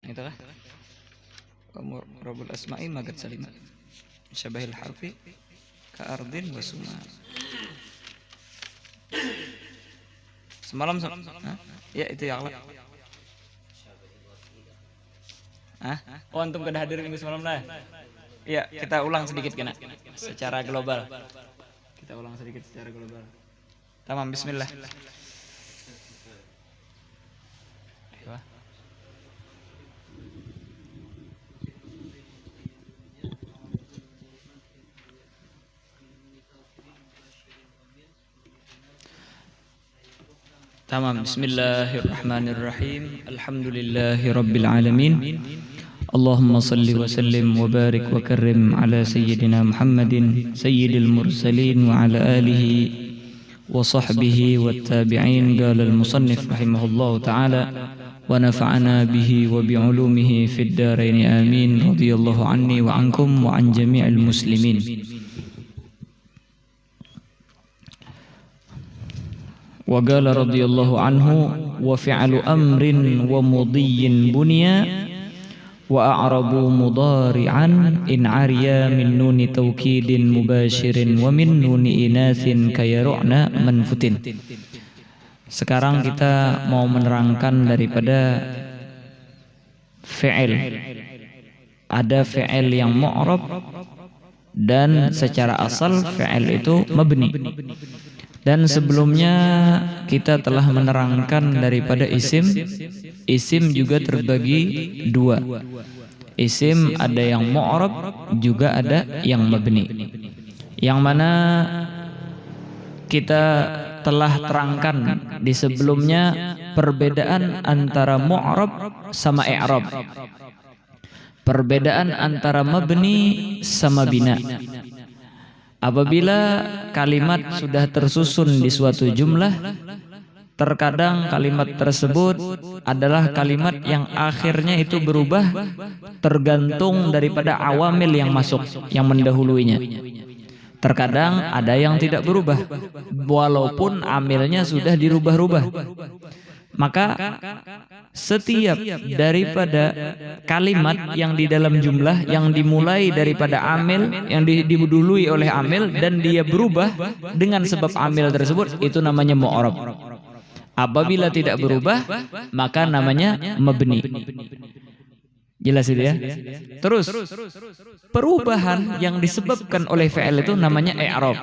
Itulah Rabbul Asma'i Magat Salima Syabahil Harfi Ka'ardin wa Suma. Semalam ya itu ya Allah. Oh antum kada hadir minggu semalam lah. Ya kita ulang sedikit kena secara global. Kita ulang sedikit secara global. Tamam, bismillah. Tamam, bismillahirrahmanirrahim. Alhamdulillahi rabbil alamin. Allahumma salli wa sallim wa barik wa karrim ala sayyidina Muhammadin sayyidil mursalin wa ala alihi wa sahbihi wa tabi'in. Qala al-musannif rahimahullahu ta'ala wa nafa'ana bihi wa bi'ulumihi fid darain amin. Radiyallahu anni wa ankum wa an jami'il muslimin. Wa qala radhiyallahu anhu wa fi'lu amrin wa mudiyyin bunya wa a'rabu mudari'an in 'ariya min nuni tawkidin mubashirin wa min nuni inathin kayaru'na manfutin. Sekarang kita mau menerangkan daripada fi'il. Ada fi'il yang mu'rab dan secara asal fi'il itu mabni. Dan sebelumnya kita telah menerangkan daripada isim. Isim juga terbagi dua. Isim ada yang mu'rab, juga ada yang mabni. Yang mana kita telah terangkan di sebelumnya perbedaan antara mu'rab sama i'rab. Perbedaan antara mabni sama bina. Apabila kalimat sudah tersusun di suatu jumlah, terkadang kalimat tersebut adalah kalimat yang akhirnya itu berubah tergantung daripada awamil yang masuk, yang mendahuluinya. Terkadang ada yang tidak berubah, walaupun amilnya sudah dirubah-rubah. Maka setiap daripada kalimat yang di dalam jumlah yang dimulai daripada amil, yang didahului oleh amil dan dia berubah dengan sebab amil tersebut, itu namanya mu'rab. Apabila tidak berubah, maka namanya mabni. Jelas itu ya? Terus perubahan yang disebabkan oleh fi'il itu namanya i'rab.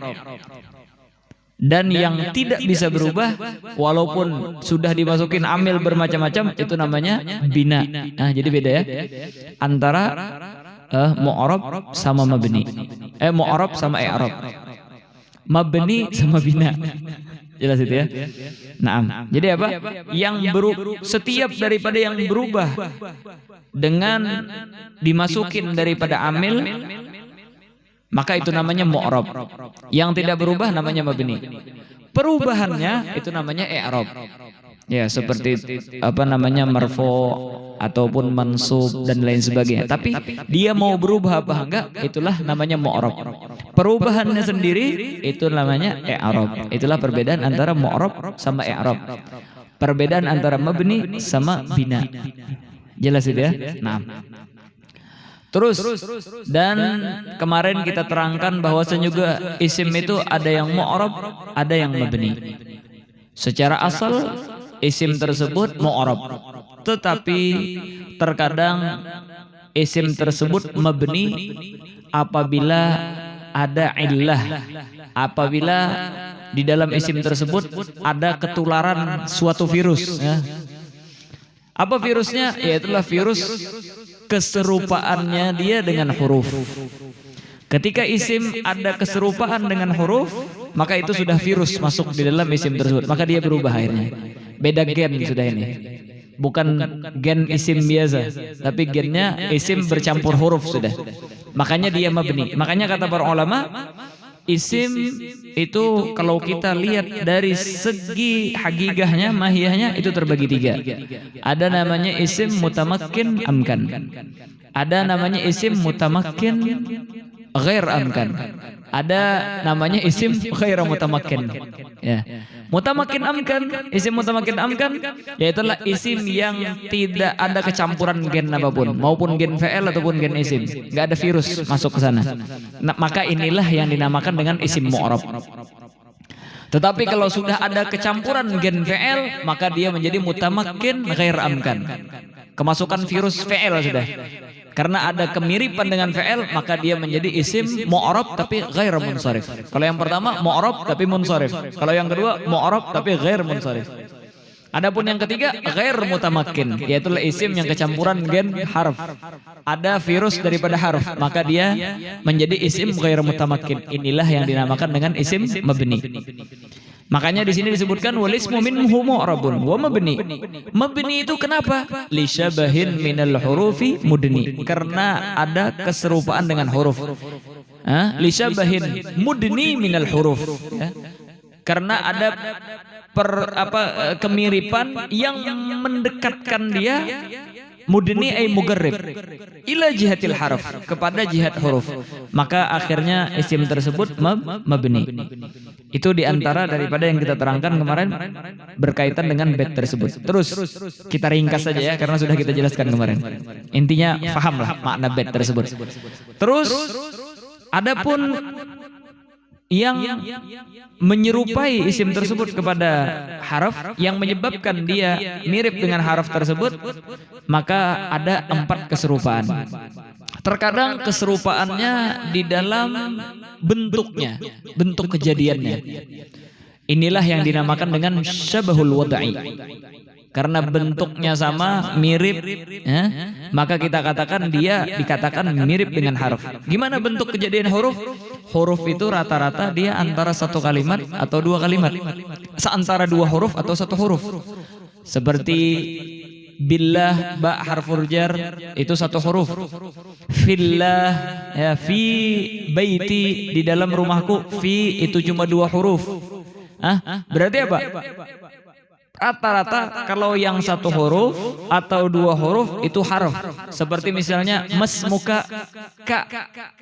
Dan yang tidak bisa berubah walaupun sudah dimasukin amil bermacam-macam, itu namanya bina. Nah, jadi beda ya antara mu'rab sama mabni. Mu'rab sama i'rab. Mabni sama bina. Jelas itu ya? Naam. Jadi apa? Setiap daripada yang berubah dengan dimasukin daripada amil, maka itu namanya mu'rab. Yang tidak berubah namanya mabni. Perubahannya itu namanya i'rab. Ya, seperti apa namanya marfu ataupun mansub dan lain sebagainya. Tapi dia mau berubah apa enggak, itulah namanya mu'rab. Perubahannya sendiri itu namanya i'rab. Itulah perbedaan antara mu'rab sama i'rab. Perbedaan antara mabni sama bina. Jelas itu ya? Nah. Terus, dan kemarin kita terangkan bahwasanya juga isim itu ada yang mu'rab, ada yang mabni. Secara asal isim tersebut mu'rab, tetapi terkadang isim tersebut mabni apabila ada illah, apabila di dalam isim tersebut ada ketularan suatu virus ya. Apa virusnya? Yaitulah virus keserupaannya dia dengan huruf. Ketika isim ada keserupaan dengan huruf, maka itu sudah virus masuk di dalam isim tersebut, maka dia berubah akhirnya. Beda gen sudah ini. Bukan gen isim biasa, tapi gennya isim bercampur huruf sudah. Makanya dia mabni. Makanya kata para ulama, isim itu kalau kita lihat dari segi hakikahnya, mahiyahnya, itu terbagi tiga. Ada namanya isim mutamakkin amkan. Ada namanya isim mutamakkin ghair amkan. Ada namanya isim ghair mutamakkin. Ya. Mutamakkin amkan, isim mutamakkin amkan, yaitulah isim yang tidak ada kecampuran gen apapun, maupun gen fi'il ataupun gen isim. Enggak ada virus masuk ke sana. Nah, maka inilah yang dinamakan dengan isim mu'rab. Tetapi kalau sudah ada kecampuran gen fi'il, maka dia menjadi mutamakkin ghair amkan. Kemasukan virus fi'il sudah. Karena ada kemiripan dengan fi'il, maka dia menjadi isim mu'rab tapi ghair munsharif. Kalau yang pertama mu'rab tapi munsharif. Kalau yang kedua mu'rab tapi ghair munsharif. Adapun yang ketiga ghair mutamakkin, yaitu isim yang kecampuran gen harf. Ada virus daripada harf, maka dia menjadi isim ghair mutamakkin. Inilah yang dinamakan dengan isim mabni. Makanya di sini disebutkan wal ismu minhu mu'rabun wa mabni. Mabni itu kenapa? Li syabahin minal hurufi mudni. Karena ada keserupaan dengan huruf. Li syabahin mudni minal huruf. Ya. Karena ada kemiripan yang mendekatkan dia mudni ay mugarrib ila jihatil harf, kepada jihad huruf, maka akhirnya isim tersebut mabni. Itu diantara daripada yang kita terangkan kemarin berkaitan dengan bait tersebut. Terus kita ringkas saja ya, karena sudah kita jelaskan kemarin. Intinya fahamlah makna bait tersebut. Terus adapun yang menyerupai isim tersebut kepada haraf yang menyebabkan dia mirip dengan haraf tersebut, maka ada 4 keserupaan. Terkadang keserupaannya di dalam bentuknya, bentuk kejadiannya. Inilah yang dinamakan dengan syabahul wad'i. Karena bentuknya sama, mirip, ya, maka kita katakan dia dikatakan mirip dengan harf. Gimana bentuk kejadian huruf? Huruf itu rata-rata dia antara 1 kalimat atau 2 kalimat. Seantara 2 huruf atau 1 huruf. Seperti billah, ba harful jar itu 1 huruf. Fillah, ya, fi baiti, di dalam rumahku, fi itu cuma 2 huruf. Berarti apa? Rata-rata kalau yang 1 huruf atau 2 huruf itu harf. Seperti misalnya mas muka ka,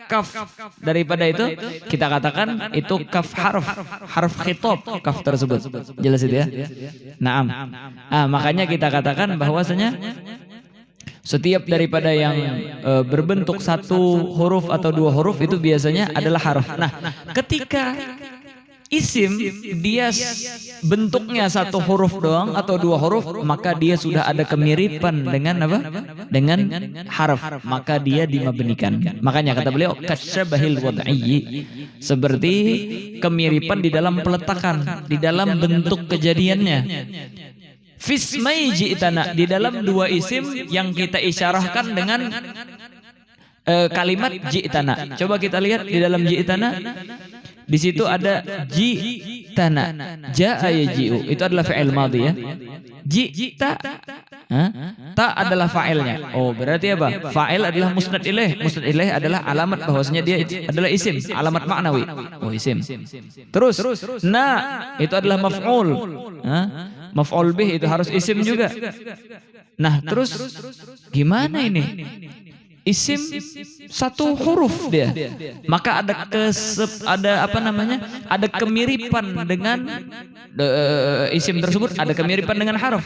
kaf. Daripada itu kita katakan itu kaf harf khitab kaf tersebut. Jelas itu ya? Naam. Makanya kita katakan bahwasanya setiap daripada yang berbentuk 1 huruf atau 2 huruf itu biasanya adalah harf. Nah, ketika isim dia bentuknya 1 huruf doang atau 2 huruf, maka dia sudah ada kemiripan dengan apa? Dengan harf, maka dia dimabnikan. Makanya kata beliau kasyabahil wad'i, seperti kemiripan di dalam peletakan, di dalam bentuk kejadiannya. Fismai ji'tana, di dalam 2 isim yang kita isyarahkan dengan kalimat ji'tana. Coba kita lihat di dalam ji'tana. Di situ ada ji'tana, ja'a yaji'u, itu adalah fi'il madhi ya. Ji'ta, ta adalah fa'ilnya. Oh, berarti apa? Fa'il adalah musnad ilaih. Musnad ilaih adalah alamat bahwasanya dia adalah isim, alamat maknawi. Oh, isim. Terus na itu adalah maf'ul. Maf'ul bih itu harus isim juga. Nah, terus gimana ini? Isim 1 huruf dia, maka ada ada kemiripan dengan isim tersebut, ada kemiripan dengan harf.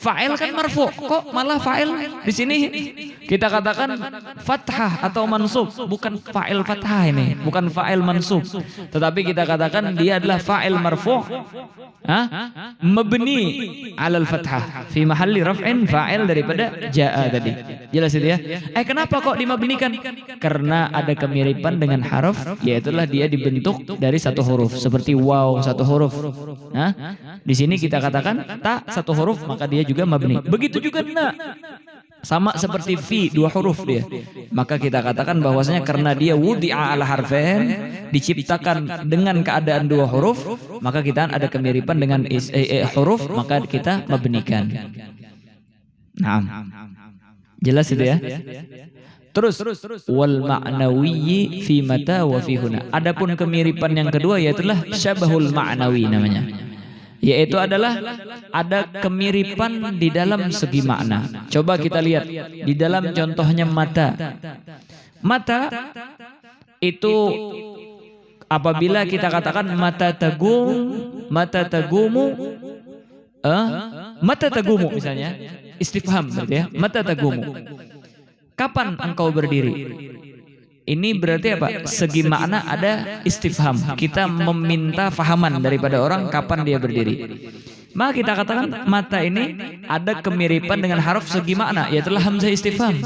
Fa'il kan marfu, kok malah fa'il di sini kita katakan fathah atau mansub, bukan fa'il fathah ini, bukan fa'il mansub, tetapi kita katakan dia adalah fa'il marfu, mabni 'alal fathah fi mahalli raf'in, fa'il daripada ja'a tadi. Jelas itu ya? Kenapa kok dimabnikan? Karena ada kemiripan dengan harf, yaitulah dia dibentuk dari 1 huruf, seperti waw 1 huruf. Di sini kita katakan ta 1 huruf, maka dia juga mabni. Begitu juga na, sama seperti fi 2 huruf dia. Maka kita katakan bahwasanya karena dia wudi'a ala harfain, diciptakan dengan keadaan 2 huruf, maka kita ada kemiripan dengan huruf, maka kita mabnikan. Naam. Jelas itu ya? Terus wal ma'nawiyyi fi mata wa fi huna. Adapun kemiripan yang kedua yaitulah syabahul ma'nawi namanya. Yaitu adalah ada kemiripan di dalam segi makna. Coba kita lihat di dalam contohnya mata. Mata itu apabila kita katakan mata tagumu misalnya, istifham berarti ya, mata tagumu. Kapan engkau berdiri? Ini berarti apa? Segi makna ada istifham. Kita meminta fahaman daripada orang kapan dia berdiri. Maka kita katakan mata ini ada kemiripan dengan haruf segi makna, yaitu hamzah istifham.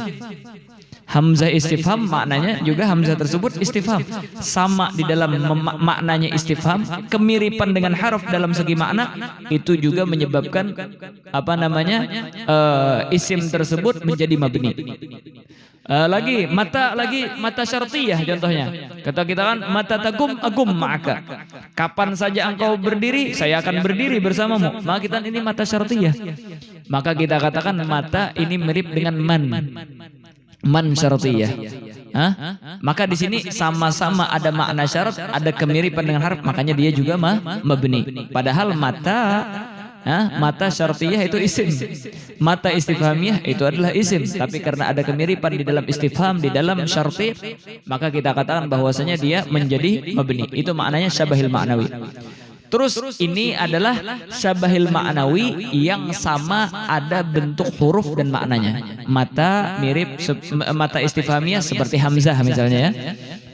Hamzah istifham maknanya juga hamzah tersebut istifham. Sama di dalam maknanya istifham, kemiripan dengan haruf dalam segi makna itu juga menyebabkan isim tersebut menjadi mabni. Lagi mata syartiyah contohnya. Kata kita kan mata agum maka. Kapan saja engkau berdiri, saya akan berdiri bersamamu. Maka kita ini mata syartiyah. Maka kita katakan mata ini mirip dengan man syartiyah. Maka di sini sama-sama ada makna syarat, ada kemiripan dengan harf, makanya dia juga mabni. Padahal mata syartiyah itu isim, mata istifhamiyah itu adalah isim, tapi karena ada kemiripan di dalam istifham, di dalam syarti, maka kita katakan bahwasanya dia menjadi mabni. Itu maknanya syabahil ma'nawi. Terus ini adalah syabahil ma'nawi yang sama ada bentuk huruf dan maknanya. Mata mirip mata istifhamiyah seperti hamzah misalnya ya.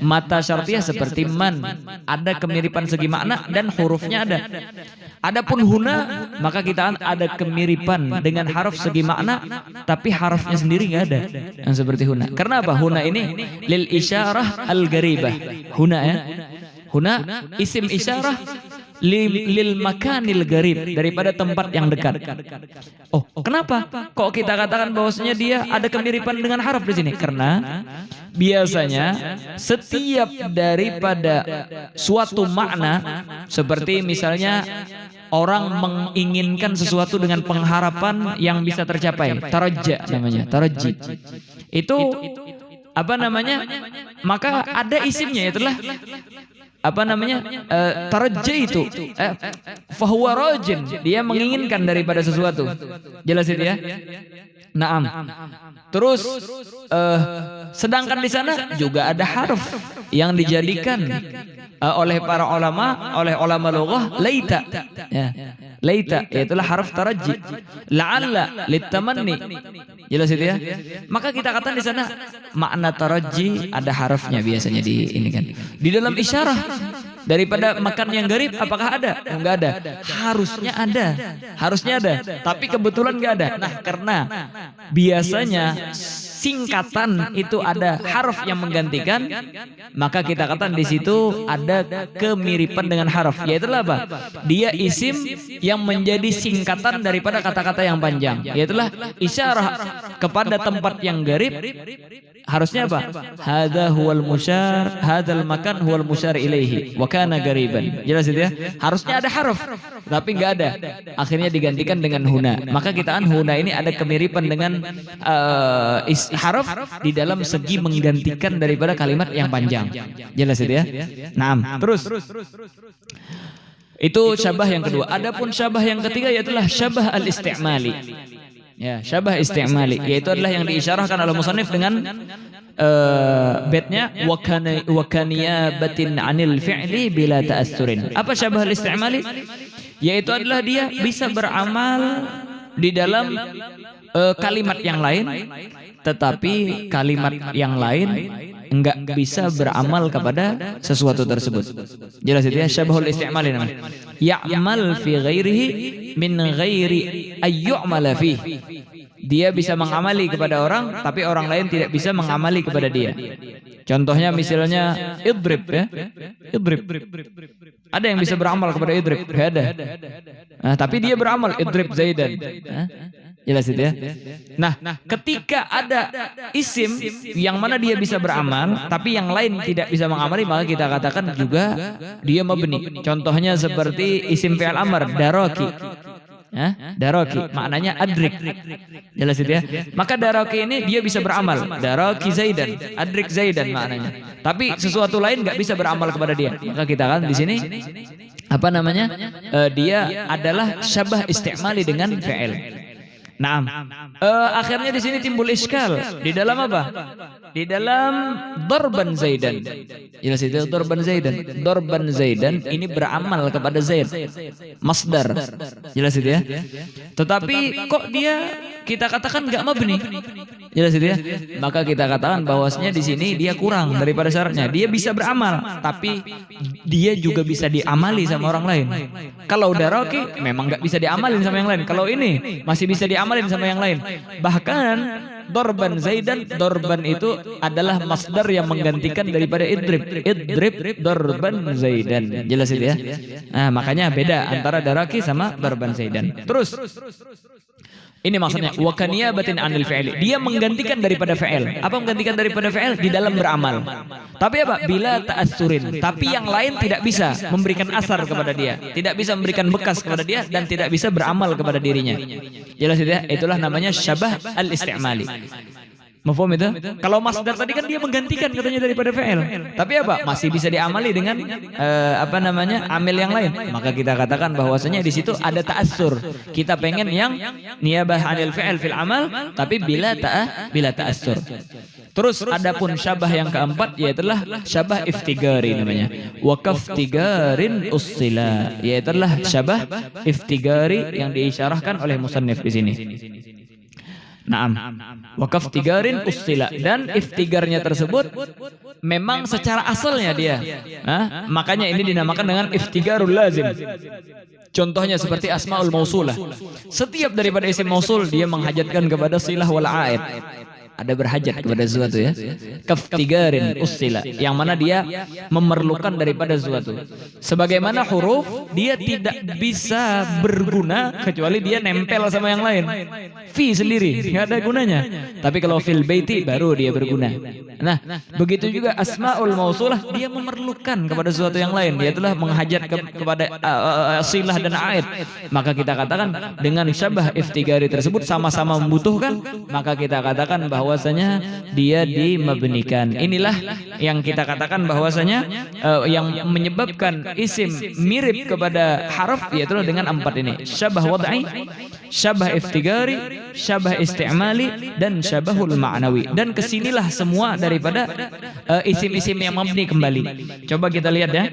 Mata syartiyah seperti man, ada kemiripan segi makna dan hurufnya ada. Adapun huna, maka kita ada kemiripan dengan haruf segi makna, tapi harufnya sendiri nggak ada. Yang seperti huna. Karena apa? Huna ini lil isyarah al-garibah. Huna ya. Huna isim isyarah lil makanil garib, daripada tempat yang dekat. Oh, kenapa? Kok kita katakan bahwasanya dia ada kemiripan dengan haruf di sini? Karena biasanya setiap daripada suatu makna, seperti misalnya orang menginginkan sesuatu dengan pengharapan yang bisa tercapai, tarajja namanya, taraji. Itu maka ada isimnya, itulah tarajja itu fahuwa rajin, dia menginginkan daripada sesuatu. Jelas itu ya? Naam. Terus sedangkan di sana juga ada harf yang dijadikan oleh para ulama, oleh ulama lughah laita. Ya. Laita yaitulah harf tarajji. La'alla litamanni. Jelas itu ya? Maka kita katakan di sana makna tarajji ada harfnya biasanya di ini kan. Di dalam isyarah daripada makan yang garib, apakah ada? Enggak ada. Harusnya ada. Harusnya ada. Tapi kebetulan enggak ada. Nah, karena biasanya singkatan itu ada harf yang menggantikan, maka kita katakan di situ ada kemiripan dengan harf. Yaitulah apa? Dia isim yang menjadi singkatan daripada kata-kata yang panjang. Yaitulah isyarah kepada tempat yang garib. Harusnya apa? Hadza huwal musyar, hadzal makan huwal musyar ilaihi wa kana gariban. Jelas itu ya? Harusnya ada harf, tapi enggak ada. Akhirnya digantikan dengan huna. Maka kita huna ini ada kemiripan dengan harf di dalam segi menggantikan daripada kalimat yang panjang. Jelas itu ya? Naam. Terus itu syabah yang kedua. Adapun syabah yang ketiga yaitulah syabah al-istimali. Ya, syabah istimali, yaitu adalah yang diisyarahkan oleh musannif dengan baitnya wa kaniyabatin 'anil fi'li bila ta'assurin. Apa syabah al-istimali? Yaitu adalah dia bisa beramal di dalam kalimat yang lain, tetapi kalimat yang lain enggak bisa beramal kepada sesuatu tersebut. Jelas itu ya, syabahul istimali namanya. Ya'mal fi ghairihi min ghairi ayyu'mala fi. Dia bisa mengamali kepada orang, tapi orang lain tidak bisa mengamali kepada dia. Contohnya misalnya idrib ya. Idrib. Ada yang bisa beramal kepada idrib? Enggak ada. Nah, tapi dia beramal idrib Zaidan. Jelas itu ya. Nah, ketika ada isim yang mana dia bisa beramal, tapi yang lain tidak bisa mengamali, maka kita katakan juga dia mabni. Contohnya seperti isim fi'il amr, daraki. Daraki, maknanya adrik. Jelas itu ya. Maka daraki ini dia bisa beramal. Daraki Zaidan, adrik Zaidan maknanya. Tapi sesuatu lain nggak bisa beramal kepada dia. Maka kita kan di sini dia adalah syabah istimali dengan fi'il. Nah, akhirnya di sini timbul iskal di dalam apa? di dalam darban Zaidan. Jelas itu darban Zaidan. Darban Zaidan ini beramal kepada Zaid. Masdar. Jelas itu ya. Tetapi kok dia kita katakan enggak mabni. Jelas itu ya. Maka kita katakan bahwasanya di sini dia kurang daripada syaratnya. Dia bisa beramal, tapi dia juga bisa diamali sama orang lain. Kalau daraki memang enggak bisa diamalin sama yang lain. Kalau ini masih bisa diamalin sama yang lain. Bahkan Dorban Zaidan, Dorban itu adalah masdar yang menggantikan daripada idrib. Idrib Dorban Zaidan. Jelas itu ya. Nah, makanya beda antara daraki sama Dorban Zaidan. Terus ini maksudnya wa kaniyabatin anil fi'li. Dia menggantikan daripada fi'il. Apa menggantikan daripada fi'il? Di dalam beramal. Tapi apa? Bila ta'assurin. Tapi yang lain tidak bisa memberikan asar kepada dia. Tidak bisa memberikan bekas kepada dia dan tidak bisa beramal kepada dirinya. Jelas itu ya? Itulah namanya syabah al-isti'mali. Mafhum itu? Kalau masdar tadi kan dia menggantikan katanya daripada fi'il. Tapi apa? Masih bisa diamali dengan amil yang lain. Maka kita katakan bahwasanya di situ ada ta'assur. Kita pengen yang niyabah anil fi'il fil amal tapi bila ta'assur. Terus adapun syabah yang keempat yaitulah syabah iftigari namanya. Wa kaftigarin ussila, yaitulah syabah iftigari yang diisyarahkan oleh musannif di sini. Naam. Wakaf tigarin ussila, dan iftigarnya tersebut memang secara asalnya dia. Makanya ini dinamakan dengan iftigarul lazim. Contohnya seperti asmaul mausulah. Setiap daripada isim mausul dia menghajatkan kepada silah wal aid. Ada berhajat kepada sesuatu ya. Kaftigarin ussila, yang mana dia memerlukan daripada sesuatu. Sebagaimana huruf dia tidak bisa berguna kecuali dia nempel sama yang lain. Fi sendiri nggak ada gunanya. Tapi kalau fil baiti baru dia berguna. Nah, begitu juga asmaul mausulah dia memerlukan kepada sesuatu yang lain. Dia telah menghajat kepada silah dan aid. Maka kita katakan dengan syabah iftigari tersebut sama-sama membutuhkan, maka kita katakan bahwasanya dia dimabnikan. Inilah yang kita katakan bahwasanya yang menyebabkan isim mirip kepada harf yaitu dengan empat ini: syabah wad'i, syabah iftigari, syabah isti'mali, dan syabahul ma'nawi. Dan kesinilah semua daripada isim-isim yang mabni kembali. Coba kita lihat ya.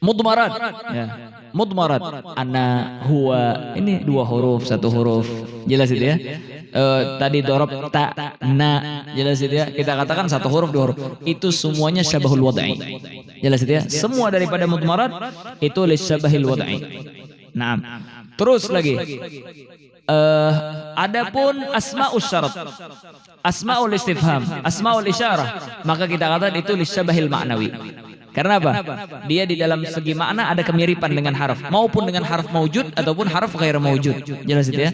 Mudmarat ya. Mudmarat ana huwa, ini dua huruf satu huruf. Jelas itu ya. Tadi dorob ta na, jelas itu ya. Kita katakan satu huruf dua huruf. Itu semuanya syabahul wad'i. Jelas itu ya. Semua daripada mudmarat itu lisyabahil wad'i. Naam. Terus lagi. Adapun asmaul syarat, asmaul istifham, asmaul isyarah, maka kita katakan itu lisyabahil ma'nawi. Karena apa? Dia di dalam segi makna ada kemiripan dengan harf, maupun dengan harf maujud ataupun harf ghair maujud. Jelas itu ya.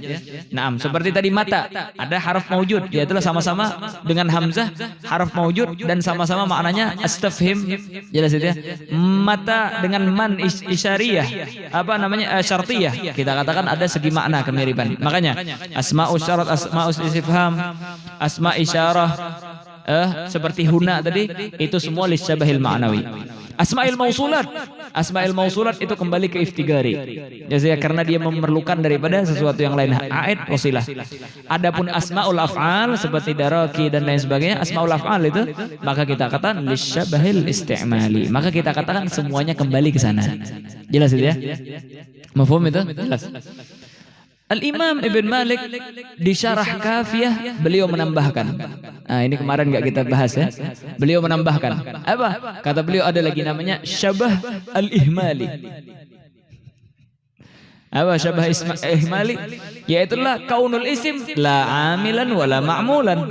Naam, seperti tadi mata, ada harf maujud, dia itulah sama-sama dengan hamzah harf maujud dan sama-sama maknanya astafhim. Jelas itu ya. Mata dengan man isyariyah, syartiyah. Kita katakan ada segi makna kemiripan. Makanya asmaul syarat, asmaul istifham, asma isyarah, seperti huna tadi, itu semua lisyabahil ma'nawi. Asma'il mausulat, asma'il mausulat itu kembali ke iftigari. Jadi karena dia memerlukan daripada sesuatu yang lain, aid wasilah. Adapun asma'ul af'al seperti daraki dan lain sebagainya, asma'ul af'al itu maka kita katakan lisyabahil isti'mali. Maka kita katakan semuanya kembali ke sana. Jelas itu ya? Mafhum itu? Jelas. Al-Imam Ibn Malik di syarah Kafiyah beliau menambahkan. Nah, ini kemarin enggak kita bahas ya. Beliau menambahkan. Apa? Kata beliau ada lagi namanya syabah al-ihmali. Apa syabah ihmali? Yaitulah kaunul isim la amilan wala ma'mulan.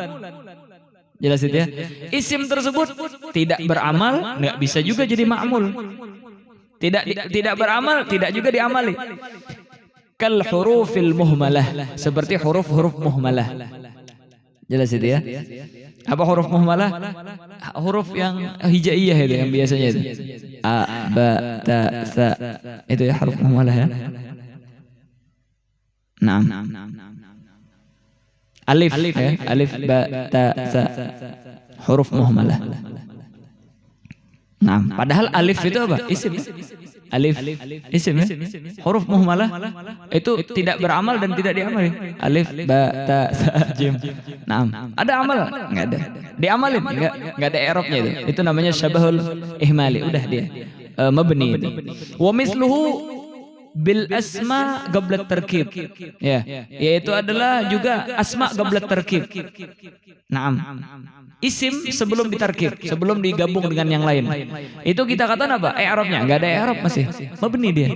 Jelas itu ya. Isim tersebut tidak beramal, enggak bisa juga jadi ma'mul. Tidak beramal, tidak juga diamali. Kal hurufil muhmalah, seperti huruf-huruf muhmalah. Jelas itu ya. Apa huruf muhmalah? Huruf yang hijaiyah itu yang biasanya itu. A, ba, ta, sa. Itu ya huruf muhmalah ya. Naam. Alif ya, alif ba ta sa. Huruf muhmalah. Nah, padahal alif itu apa? Isim. Alif isim ya. Huruf muhmalah itu tidak beramal dan tidak diamali. Alif, ba, ta, sa, jim. Nah, ada amal? Enggak ada. Diamalin? Enggak ada i'rabnya itu. Itu namanya syabahul ihmali. Udah dia. Mabni itu. Wa misluhu bil asma qabla tarkib. Ya, yaitu adalah juga asma qabla tarkib. Naam. Isim sebelum ditarkib, sebelum digabung dengan yang lain. Itu kita katakan apa? I'rabnya enggak ada i'rab masih. Mabni dia.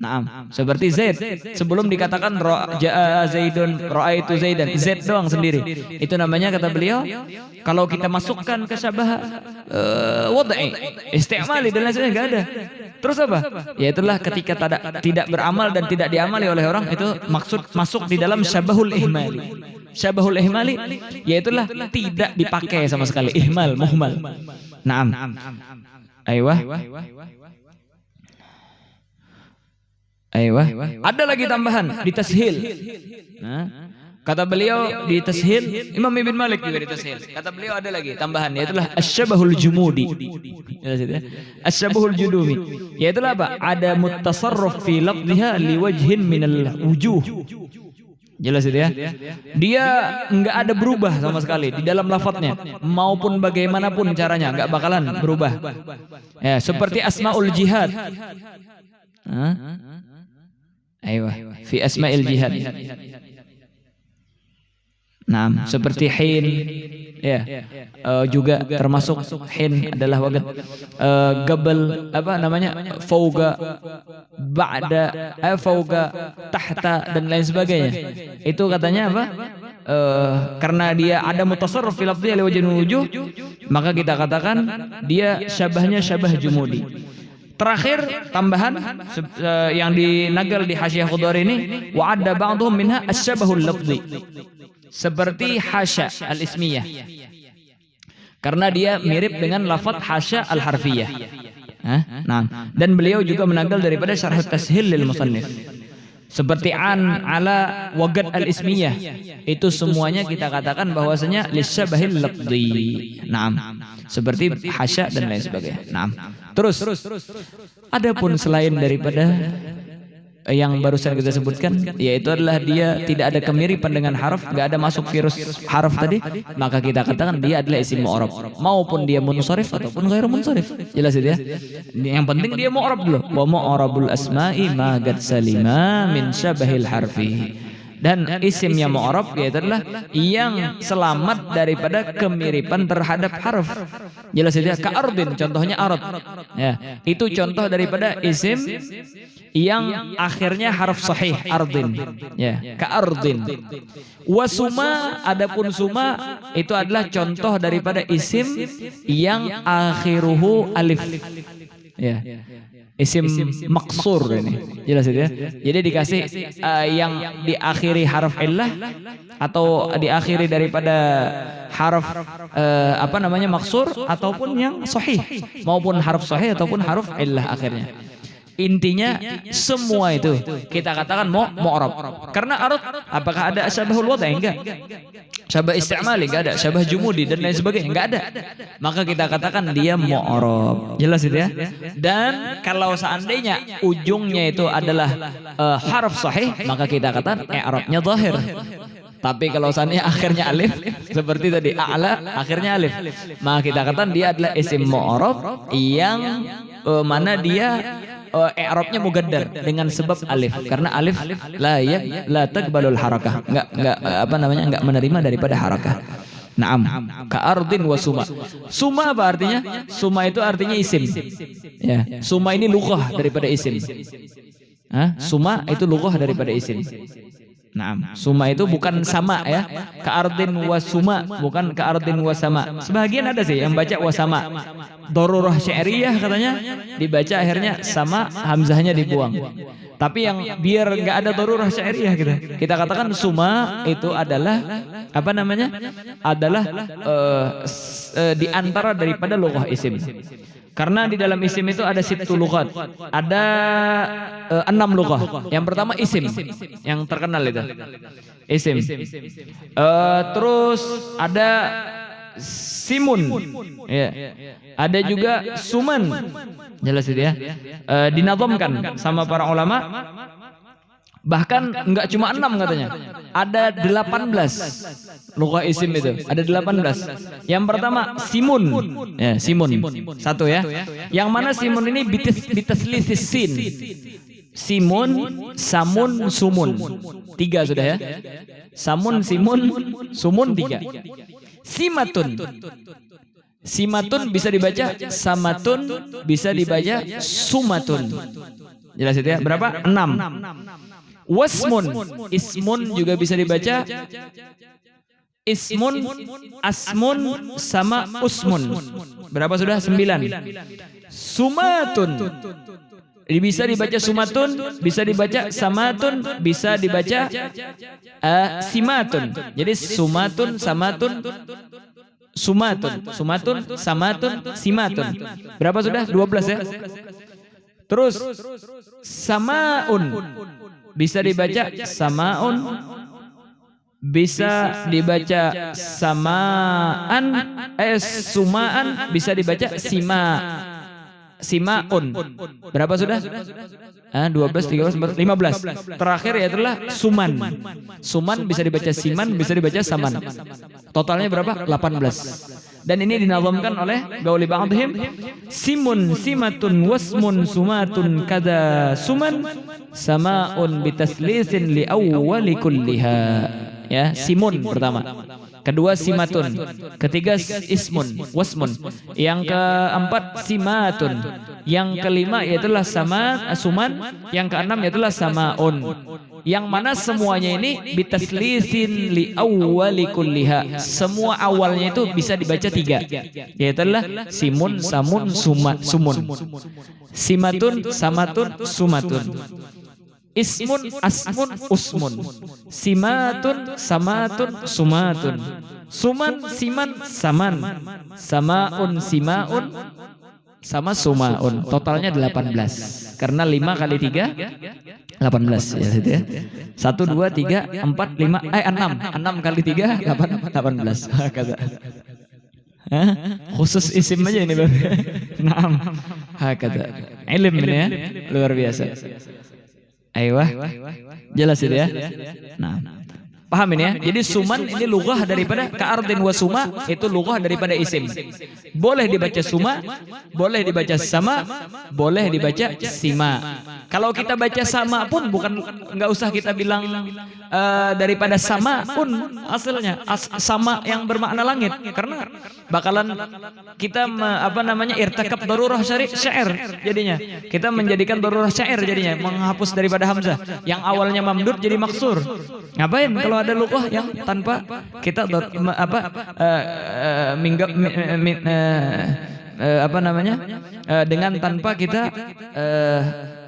Naam. Seperti Zaid sebelum dikatakan jaa Zaidun, ra'aitu Zaidan, Z doang sendiri. Itu namanya kata beliau kalau kita masukkan ke syabah wad'i, istimali dan lain sebagainya enggak ada. Terus apa? Ya itulah ketika tidak beramal dan tidak diamali oleh orang itu maksud masuk di dalam syabahul ihmali. Syabahul ihmali yaitulah tidak dipakai sama sekali, ihmal, muhmal. Naam. Aiyah. Ada lagi tambahan di tashil. Nah, kata beliau di tashil, Imam Ibn Malik juga di tashil. Kata beliau ada lagi tambahan, yaitulah asyabahul jumudi. Asyabahul judumi. Yaitulah apa? Ada mutasarruf fi lafdhiha liwajhin minal wujuh. Jelas itu ya. Dia enggak ada berubah sama sekali di dalam lafadznya maupun bagaimanapun caranya enggak bakalan berubah. Ya, seperti asmaul jihad. Fi asmail jihad. Nah, seperti hin, ya, juga termasuk hin adalah wagat, gabal, apa namanya, fauga, ba'da, fauga, tahta dan lain sebagainya. Itu katanya apa? Karena dia ada mutasarrif fil lafzi li wajhin wujuh, maka kita katakan dia syabahnya syabah jumudi. Terakhir tambahan yang dinagal di Hasyiah Khudari ini, wa adda ba'dhum minha asyabahul lafzi. Seperti hasya al-ismiyah. Karena dia mirip dengan lafaz hasya al-harfiyah. Nah, dan beliau juga menanggal daripada syarh tashil lil musannif. Seperti an, ala, wagad al-ismiyah. Itu semuanya kita katakan bahwasanya lisyabahil lafzi. Naam. Seperti hasya dan lain sebagainya. Naam. Terus adapun selain daripada yang barusan kita sebutkan, yaitu adalah dia tidak ada kemiripan dengan harf, nggak ada masuk virus harf tadi, maka kita katakan dia adalah isim mu'rab, maupun dia munsharif ataupun ghairu munsharif. Jelas itu ya. Yang penting dia mu'rab dulu. Wa mu'rabul asma'i ma qad salima min syabahil harfi. Dan isimnya mu'rab yaitu adalah yang selamat daripada kemiripan terhadap harf. Jelas itu ya. Ka'ardin, contohnya arad. Ya, itu contoh daripada isim yang akhirnya harf sahih, ardin, ya, ka'ardin. Wasuma, adapun suma itu adalah contoh daripada isim yang akhiruhu alif, ya, isim maksur ini. Jelas itu ya. Jadi dikasih yang diakhiri harf illah atau diakhiri daripada harf apa namanya maksur ataupun yang sahih, maupun harf sahih ataupun harf illah akhirnya. Intinya semua itu kita katakan mu'rab. Karena arad apakah ada syabahul wad'i? Enggak. Syabah istimali enggak ada, syabah jumudi dan lain sebagainya enggak ada. Maka kita katakan dia mu'rab. Jelas itu ya. Dan kalau seandainya ujungnya itu adalah harf sahih, maka kita katakan i'rabnya zahir. Tapi kalau seandainya akhirnya alif, seperti tadi a'la akhirnya alif, maka kita katakan dia adalah isim mu'rab yang mana dia i'rabnya mugaddar dengan sebab alif, karena alif la taqbalul harakah, enggak apa namanya, enggak menerima daripada harakah. Naam, ka'ardin wa suma. Suma apa artinya? Suma itu artinya isim. Ya, suma ini lughah daripada isim. Suma itu lughah daripada isim. Naam, suma itu bukan sama ya. Ka'ardin wa suma, bukan ka'ardin wa sama. Sebagian ada sih yang baca wa sama. Darurah syairiyah katanya dibaca akhirnya sama, hamzahnya dibuang. Tapi yang biar enggak ada darurah syairiyah kita katakan suma itu adalah apa namanya? Adalah di antara daripada lughah isim. Karena di dalam isim itu ada sittu lughat, ada 6 lughah. Yang pertama isim, yang terkenal itu isim. Terus ada simun, ya. Ada juga suman, jelas itu ya. Dinazamkan sama para ulama. Bahkan enggak cuma 6 katanya. Ada 18 lughah isim itu. Ada 18. Yang pertama simun. Ya, simun. Satu ya. Yang mana simun ini bitaslisis sin. Simun, samun, sumun. 3 sudah ya. Samun, simun, sumun 3. Simatun. Simatun bisa dibaca samatun, bisa dibaca sumatun. Jelas itu ya. Berapa? 6. Wasmun, ismun juga bisa dibaca ismun, asmun, sama usmun. Berapa sudah? 9. Sumatun bisa dibaca sumatun, bisa dibaca samatun, bisa dibaca simatun. Jadi sumatun, samatun, sumatun, sumatun, samatun, simatun. Berapa sudah? 12 ya. Terus samaun bisa dibaca samaun, bisa dibaca samaan, sumaan, bisa dibaca simaun. Berapa sudah? 12, 13, 14, 15. Terakhir yaitulah suman. Suman bisa dibaca siman, bisa dibaca saman. Totalnya berapa? 18. Dan ini dinazamkan oleh gauli ba'dihim. Simun, simatun, wasmun, sumatun, kada suman, samaun bitaslisin li awwali kulliha. Ya, simun pertama. Kedua simatun. Ketiga ismun, wasmun. Yang keempat simatun. Yang kelima yaitulah suman. Yang keenam yaitulah samaun. Yang mana semuanya ini bitaslisin li awwali kulliha. Semua awalnya itu bisa dibaca 3. Yaitulah simun, samun, sumun. Simatun, samatun, sumatun. Ismun, asmun, usmun. Simatun, samatun, sumatun. Suman, siman, saman. Samaun, simaun, sama sumaun. Totalnya 18. Karena 5 kali 3 18 ya situ ya. 1 2 3 4 5 6 kali 3 18. Kata. Khusus isim aja ini baru. Naam. Hakata. Ilm ini ya. Luar biasa. Aiyah. Jelas itu ya. Nah. Paham ini ya? Jadi suman ini lughah daripada ka'ardin wa suma, itu lughah daripada isim. Boleh dibaca suma, boleh dibaca sama, boleh dibaca sima. Kalau kita baca sama pun bukan, enggak usah kita bilang daripada sama pun asalnya sama yang bermakna langit, karena bakalan kita irtikab darurah syair jadinya. Kita menjadikan darurah syair jadinya, menghapus daripada hamzah yang awalnya mamdud jadi maksur. Ngapain kalau ada lughah yang tanpa kita dengan tanpa kita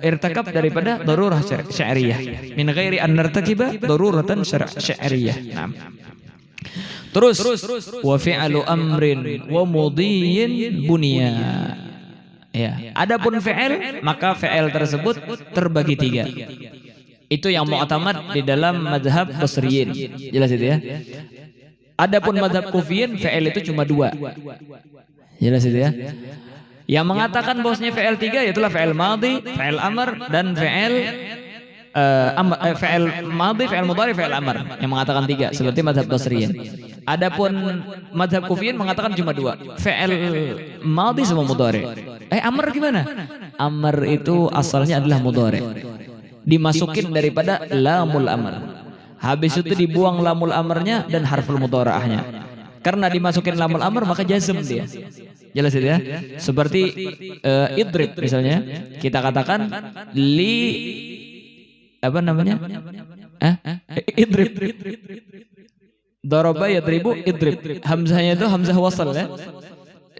irtikab daripada darurah sya'riyah min ghairi an nartakiba daruratan sya'riyah. Nah. Terus wa fi'lu amrin wa mudhiyin bunya. Ya, adapun fi'il maka fi'il tersebut terbagi 3. Itu yang mu'tamad di dalam mazhab Basriyin. Jelas itu ya. Adapun mazhab Kufiyin fi'il itu cuma 2. Jelas itu ya. Yang mengatakan bahwasanya fi'il 3 yaitulah fi'il madhi, fi'il amr dan fi'il madhi, fi'il mudhari, fi'il amr. Yang mengatakan 3 seperti mazhab Basriyin. Adapun mazhab Kufiyin mengatakan cuma 2. Fi'il madhi sama mudhari. Amr gimana? Amr itu asalnya adalah mudhari. Dimasukin daripada lamul amr. Habis itu dibuang lamul amrnya dan harful mudhara'ahnya. Karena dimasukin lamul amr maka jazm dia. Jelas itu ya. Seperti idrib misalnya, kita katakan idrib. Daraba yadribu idrib. Hamzahnya itu hamzah wasal ya.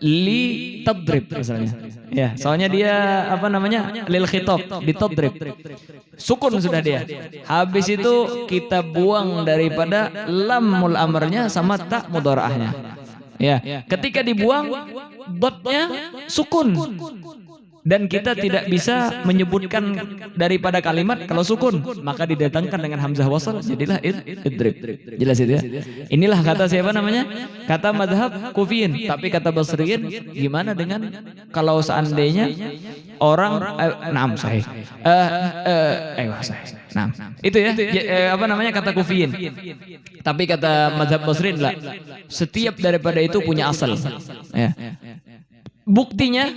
Li tadrib misalnya. Ya, soalnya dia lil khitab, ditadrib. Sukun sudah dia. Habis itu kita buang daripada lamul amrnya sama ta mudhara'ahnya. Ya, ketika dibuang dotnya sukun. Dan kita tidak bisa menyebutkan daripada kalimat kalau sukun, maka didatangkan dengan hamzah wasal, jadilah idrib. Jelas itu ya. Inilah kata siapa namanya? Kata madhab Kufiyin. Tapi kata Basriyin, gimana dengan kalau seandainya orang sahih. Sahih. Itu ya, apa namanya kata Kufiyin. Tapi kata madhab Basriyin lah, setiap daripada itu punya asal. Ya. Buktinya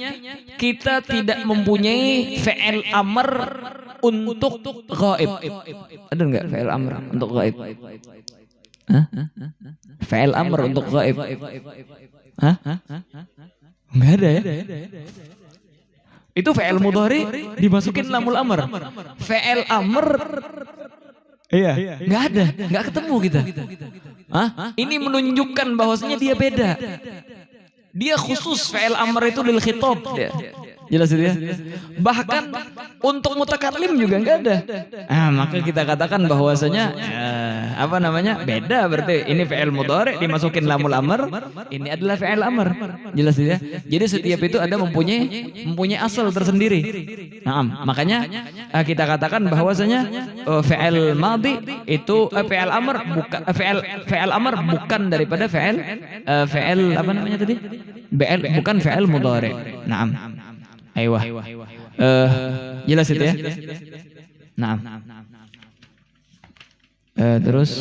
kita tidak mempunyai fi'il amr untuk ghaib. Ada enggak fi'il amr untuk ghaib? Hah? Fi'il amr untuk ghaib? Hah? Enggak ada ya? Itu fi'il mudhari dimasukin lamul amr. Fi'il amr iya, enggak ada, enggak ketemu kita. Hah? Ini menunjukkan bahwasanya dia beda. Dia khusus fi'il amr itu lil khitab dia. Jelas itu ya. Bahkan untuk mutakallim juga enggak ada. Maka kita katakan bahwasanya apa namanya? Beda berarti ini fi'il mudhari dimasukin lamul amr, ini adalah fi'il amr. Jelas itu ya. Jadi setiap itu ada mempunyai asal tersendiri. Makanya kita katakan bahwasanya fi'il madhi itu fi'il amr bukan fi'il amr bukan daripada fi'il apa namanya tadi? Bukan fi'il mudhari. Naam. Aiyah. Jelas itu ya? Naam. Terus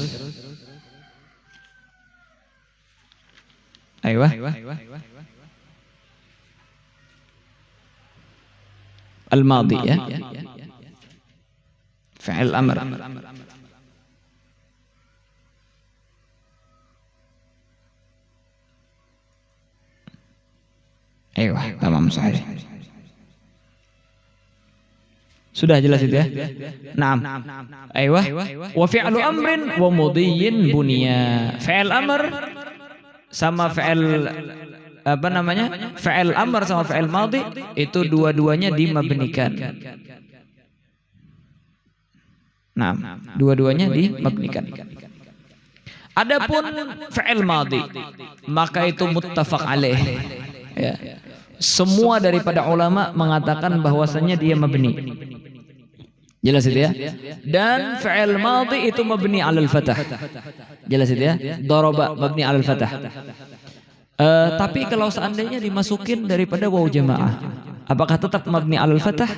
aiyah. Al-madhi ya. Fi'il amr. Aiyah, tamam sahih. Sudah jelas itu ya? Naam. Aiyah. Wa fi'lu amrin wa mudhiyyin bunya. Fi'il amr sama fi'il apa namanya? Fi'il amr sama fi'il madhi itu dua-duanya dimabnikan. Naam, dua-duanya dimabnikan. Adapun fi'il madhi maka itu muttafaq alaih. Ya. Semua daripada ulama mengatakan bahwasannya dia mabni. Jelas itu ya. Dan fi'il madhi itu mabni 'alal fathah. Jelas itu ya. Daraba mabni 'alal fathah. Tapi kalau seandainya dimasukin daripada waw jamaah, apakah tetap mabni 'alal fathah?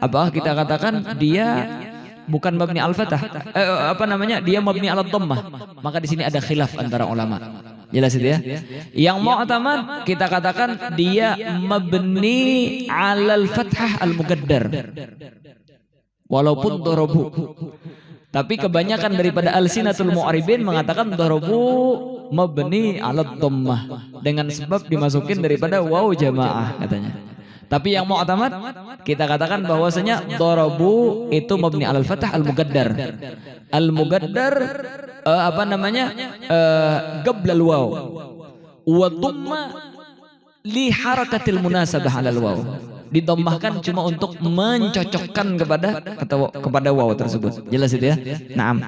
Apakah kita katakan dia bukan mabni 'alal fathah? Apa namanya? Dia mabni 'alad dhammah. Maka di sini ada khilaf antara ulama. Jelas itu ya. Yang mu'tamad kita katakan dia mabni 'alal fathah al-muqaddar. Walaupun darabu. Tapi kebanyakan daripada al-sinatul mu'aribin mengatakan darabu mabni 'alad dhammah dengan sebab dimasukin daripada waw jamaah katanya. Tapi yang mu'tamad kita katakan bahwasanya darabu itu mabni 'alal fathah al-muqaddar. Al-muqaddar apa namanya? Qablal waw. Wa dhamma li harakatil munasabah 'alal waw. Didommahkan cuma untuk mencocokkan kepada waw tersebut. Jelas itu ya? Naam.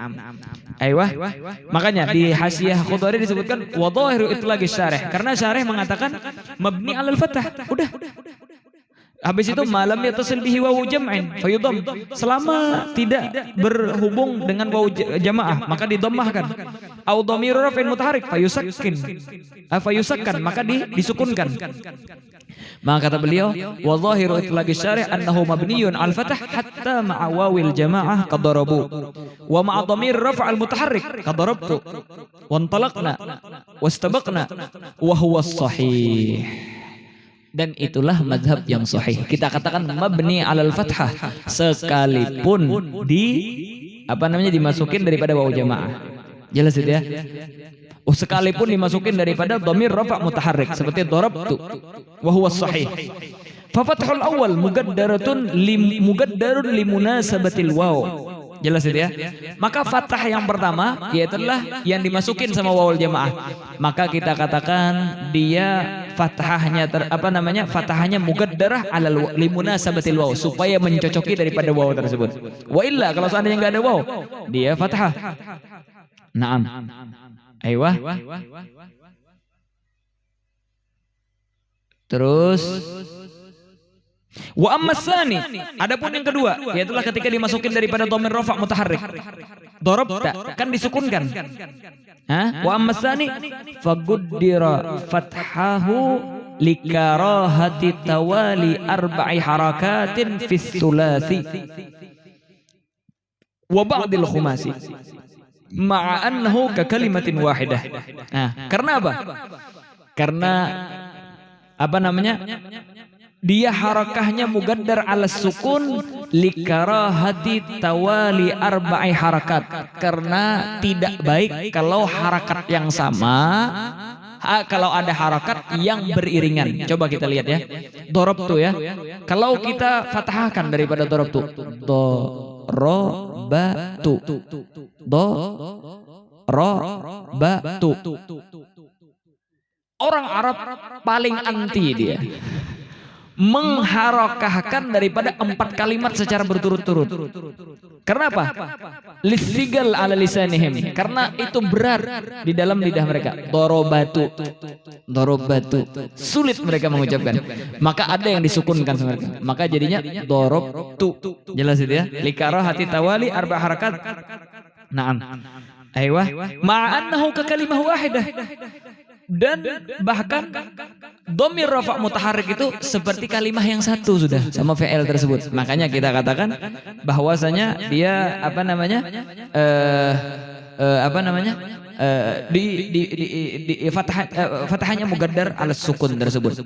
Aiyah. Makanya di Hasyiah Khudari disebutkan wa dhahiru itlaqi syarih karena syarih mengatakan mabni 'alal fathah. Udah. Habis itu malam yatasil bihi wawu jam'in fayudham. Selama tidak berhubung dengan wawu jamaah maka didommahkan. Au dhamiru raf'in mutaharrik fayusakkan maka disukunkan. Maka kata beliau wa dhahiru itlaqi syari' annahu mabniyun 'al fathah hatta ma'a wawil jamaah qadarabu wa ma'a dhamir raf' al mutaharrik qadarabtu wa antalaqna wastabaqna wa huwa sahih. Dan itulah mazhab yang sahih. Kita katakan mabni 'alal fathah sekalipun dimasukin daripada waw jamaah. Jelas itu ya? Sekalipun dimasukin daripada dhamir rafa' mutaharrik seperti darabtu wa huwa sahih. Fa fathul awal mugaddarun limunasabatil waw. Jelas itu ya? Maka fathah yang pertama yaitu yang dimasukin sama wawul jamaah. Maka kita katakan dia fathahnya fathahnya mugaddarah alal limunasabatil waw supaya mencocoki daripada waw tersebut. Wa illa kalau seandainya enggak ada waw, dia fathah. Naam. Aiyah. Terus Wa amma tsani, adapun yang kedua, yaitulah ketika dimasukin daripada dhamir rafa' mutaharrik. Darabta kan disukunkan. Wa amma tsani faguddira fathahu likarahati tawali arba'i harakatin fis sulasi wa ba'dil khumasi ma'a annahu ka kalimatin wahidah. Karena apa? Karena apa namanya? Dia harakahnya mugaddar ala sukun likarahati tawali arba'i harakat, karena tidak baik kalau harakat yang sama, kalau ada harakat yang beriringan. Coba kita lihat ya. Dorobtu ya. Kalau kita fathahkan daripada dorobtu, dorobatu, dorobatu. Orang Arab paling anti dia mengharokahkan daripada 4 kalimat secara berturut-turut. Karena apa? Lisigal ala lisanihim. Karena itu berat di dalam lidah mereka. Dorobatu, dorobatu, sulit mereka mengucapkan. Maka ada yang disukunkan sama mereka. Maka jadinya dorobtu. Jelas itu ya. Likarah hati tawali arba harakat. Naam. Aiyah. Ma'annahu ka kalimah wahidah. Dan bahkan dhamir rafa' mutaharrik itu seperti kalimah yang satu sudah sama fi'il tersebut. Makanya kita katakan bahwasanya dia apa namanya? Fathahnya mugaddar ala sukun tersebut.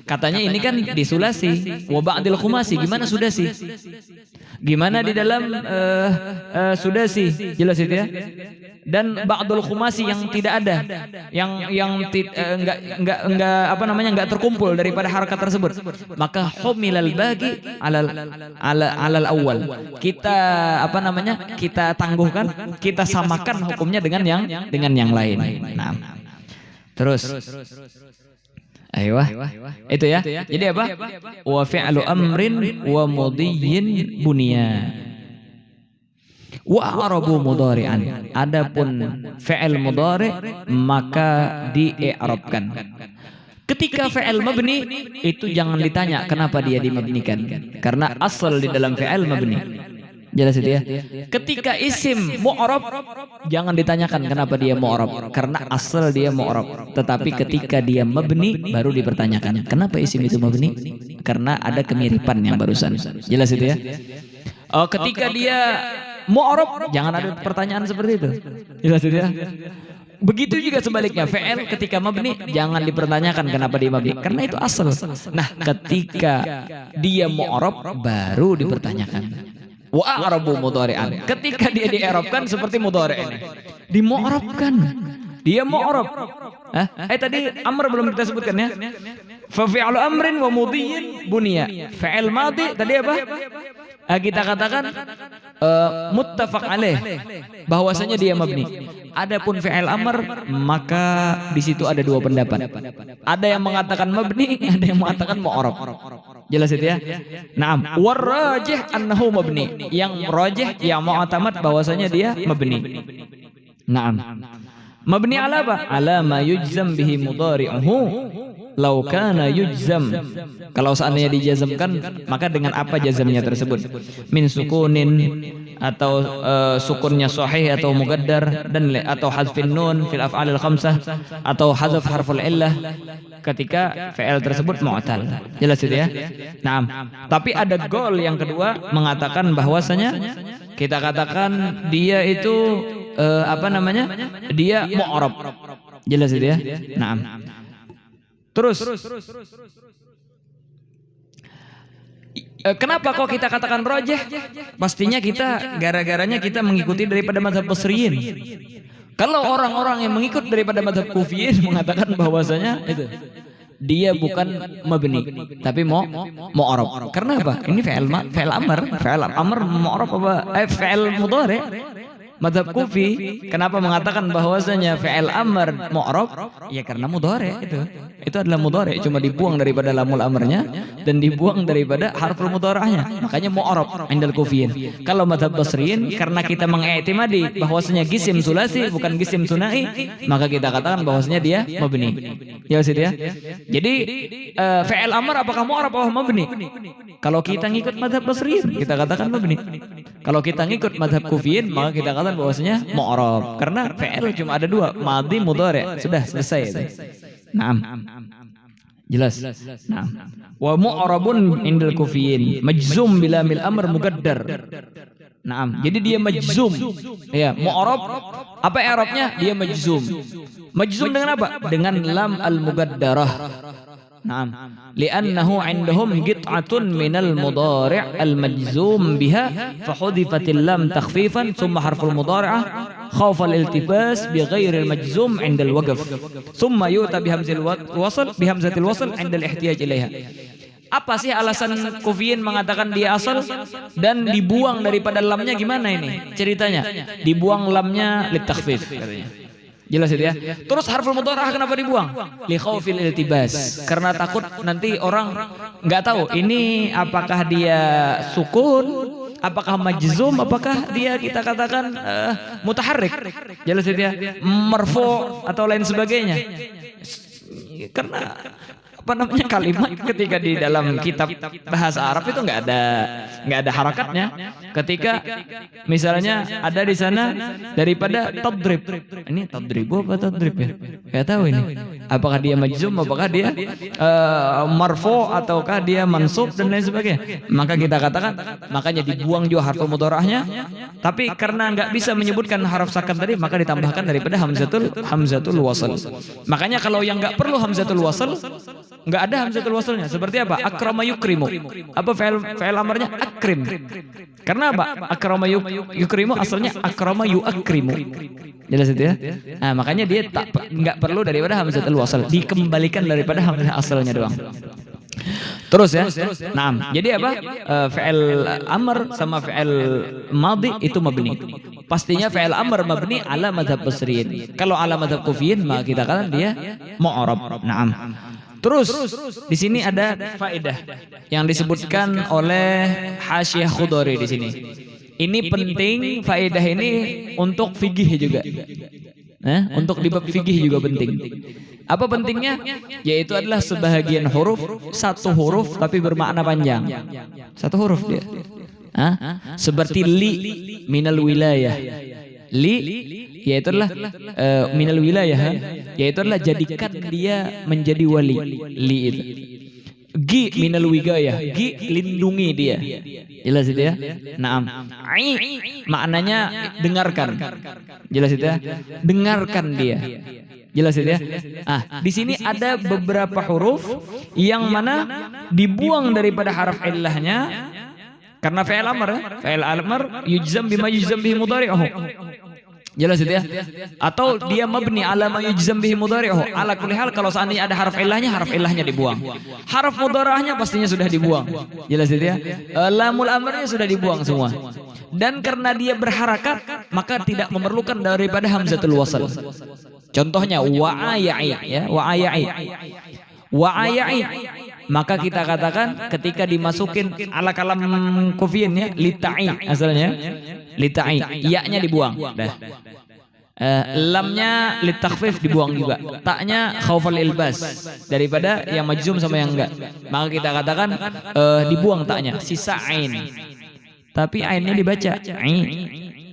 Katanya ini kan di sulasi wa ba'dil khumasi. Gimana sudasi? Gimana di dalam sudasi? Jelas itu ya. Dan ba'dul khumasi yang tidak ada, yang enggak apa namanya, enggak terkumpul daripada harakat tersebut, maka humilal bagi alal awal, kita apa namanya, kita tangguhkan, kita samakan hukumnya dengan yang lain. Nah, terus ayo itu ya. Jadi apa? Wa fi'lu amrin wa mudiyyin bunya. Wa arabu mudhari'an. Adapun fi'il mudhari maka di-i'rabkan. Ketika fi'il mabni itu jangan ditanya kenapa dia dimabnikan, karena asal di dalam fi'il mabni. Jelas itu ya. Ketika isim mu'rab jangan ditanyakan kenapa dia mu'rab, karena asal dia mu'rab. Tetapi ketika dia mabni baru dipertanyakan kenapa isim itu mabni, karena ada kemiripan yang barusan. Jelas itu ya. Ketika dia mu'rab jangan ada pertanyaan seperti itu. Jelas itu ya. Begitu juga sebaliknya, fi'il ketika mabni jangan dipertanyakan kenapa dia mabni, karena itu asal. Nah, ketika dia mu'rab baru dipertanyakan. Wa a'rabu mudhari'an. Ketika dia di-i'rabkan seperti mudhari' ini. Dimu'rabkan. Dia mu'rab. Tadi amr belum kita sebutkan ya. Fa fi'lu amrin wa mudhiyyin bunya. Fi'il madhi tadi apa? Kita katakan muttafaq alaih, bahwasanya dia mabni. Adapun fi'il amr maka di situ ada dua pendapat. Ada yang mengatakan mabni, ada yang mengatakan mu'rab. Jelas itu ya. Naam, warrajih annahu mabni. Yang rajih, yang mu'tamad bahwasanya dia mabni. Naam. Mabni ala apa? Ala ma yujzam bihi mudhari'uhu. Lau kana yujzam, kalau seandainya dijazamkan maka dengan apa jazamnya tersebut? Min sukunin, atau sukunnya sahih atau mugaddar, dan atau hadfin nun fil af'alil khamsah, atau hadzaf harful illah ketika fi'il tersebut mu'tal. Jelas itu ya. Naam. Tapi ada gol yang kedua mengatakan bahwasanya kita katakan dia itu apa namanya? Dia mu'rab. Jelas itu ya. Naam. Terus, kenapa kok kita katakan rajih? Pastinya kita gara-garanya kita mengikuti daripada mazhab Basriyin. Kalau orang-orang yang mengikut daripada mazhab Kufiyin mengatakan bahwasanya itu dia bukan mabni tapi mu'rab. Karena apa? Ini fi'il amr mu'rab apa? Fi'il mudhari. Madhab Kufi kenapa mengatakan bahwasanya fi'il amr mu'rab? Ya karena mudhari itu. Itu adalah mudhari, cuma dibuang daripada lamul amrnya dan dibuang daripada harful mudhara'nya. Makanya mu'rab indal kufiyin. Kalau madhab Basriyin karena kita mengiktimadi bahwasanya gisim sulasi bukan gisim sunai, maka kita katakan bahwasanya dia mabni. Ya Ustaz ya. Jadi fi'il amr apakah mu'rab atau mabni? Kalau kita ngikut madhab Basriyin kita katakan mabni. Kalau kita ngikut madhab Kufiyin maka kita katakan bahwasanya mu'rab karena fi'il cuma ada dua, madhi mudhari. Sudah selesai itu. Naam. Jelas. Naam. Wa mu'rabun indal Kufiyin majzum bila mil amr muqaddar. Naam. Jadi dia majzum. Ya, mu'rab apa i'rabnya? Dia majzum. Majzum dengan apa? Dengan lam al muqaddarah. Naam. Li'annahu 'indahum qit'atun minal mudhari' al-majzum biha fa hudifatil lam takhfifan thumma harful mudhari'ah khawf al-iltibas bi ghairi al-majzum 'inda al-waqf thumma yu'ta bi hamzil wasl bi hamzatil wasl 'inda al-ihtiyaj ilaiha. Apa sih alasan Kufiyin mengatakan dia asal dan dibuang daripada lamnya gimana ini? Ceritanya dibuang lamnya litakhfif katanya. Jelas itu ya. Terus harful mudhara'ah kenapa dibuang? Li khaufil iltibas. Karena takut nanti orang nggak tahu ini apakah dia sukun, apakah majzum, apakah dia kita katakan mutaharrik. Jelas itu ya. Marfu atau lain sebagainya. Karena apa namanya kalimat ketika di dalam kitab bahasa Arab itu nggak ada harakatnya. Ketika misalnya ada di sana daripada tadrib, ini tadribu apa tadrib ya? Nggak tahu ini. Apakah dia majzum, apakah dia marfu ataukah dia mansub dan lain sebagainya. Maka kita katakan makanya dibuang juga harfu mudhara'ahnya. Tapi karena nggak bisa menyebutkan haraf sakan tadi, maka ditambahkan daripada hamzatul wasl. Makanya kalau yang nggak perlu hamzatul wasl nggak ada hamzatul waslnya. Seperti apa? Akrama yukrimu. Apa fi'il amarnya? Akrim. Karena apa? Akrama yukrimu asalnya akrama yuakrimu. Jelas itu ya? Nah, makanya dia nggak perlu daripada hamzatul wasl. Dikembalikan daripada hamzah asalnya doang. Terus ya. Nah, jadi apa? Fi'il amr sama fi'il madhi itu mabni. Pastinya fi'il amr mabni ala madhab Basriyin. Kalau ala madhab Kufiyin maka kita katakan dia mu'rab. Naam. Terus di sini ada faedah yang disebutkan oleh Hasyiah Khudari di sini. Ini penting, faedah ini untuk fikih juga. Untuk di bab fikih juga penting. Apa pentingnya? Yaitu adalah sebahagian huruf, satu huruf tapi bermakna panjang. Satu huruf dia. Seperti li minal wilayah. Li yaitu adalah minal wilayah, yaitu adalah jadikan dia menjadi wali. Li itu. Gi minal wigayah, gi lindungi dia. Jelas itu ya? Naam. Ai maknanya dengarkan. Jelas itu ya? Dengarkan dia. Jelas itu ya? Di sini ada beberapa huruf yang mana dibuang daripada haraf illahnya karena fi'il amr, fi'il amr yujzam bima yujzam bihi mudhari'uhu. Jelas itu ya? Atau dia mabni ala ma yujzam bihi mudhari'uhu. Ala kulli hal kalau seandainya ada harf illahnya dibuang. Harf mudhara'ahnya pastinya sudah dibuang. Jelas itu ya? Lamul amrnya sudah dibuang semua. Dan karena dia berharakat maka tidak memerlukan daripada hamzatul wasl. Contohnya wa'ayai ya, wa'ayai. Wa'ayai. Maka kita katakan ketika dimasukin ala kalam Kufiyin ya, lita'i asalnya. Lita'i, ya-nya dibuang. Dah. Lamnya litakhfif dibuang juga. Ta-nya khaufal ilbas daripada yang majzum sama yang enggak. Maka kita katakan dibuang ta-nya, sisa ain. Tapi ainnya dibaca ai.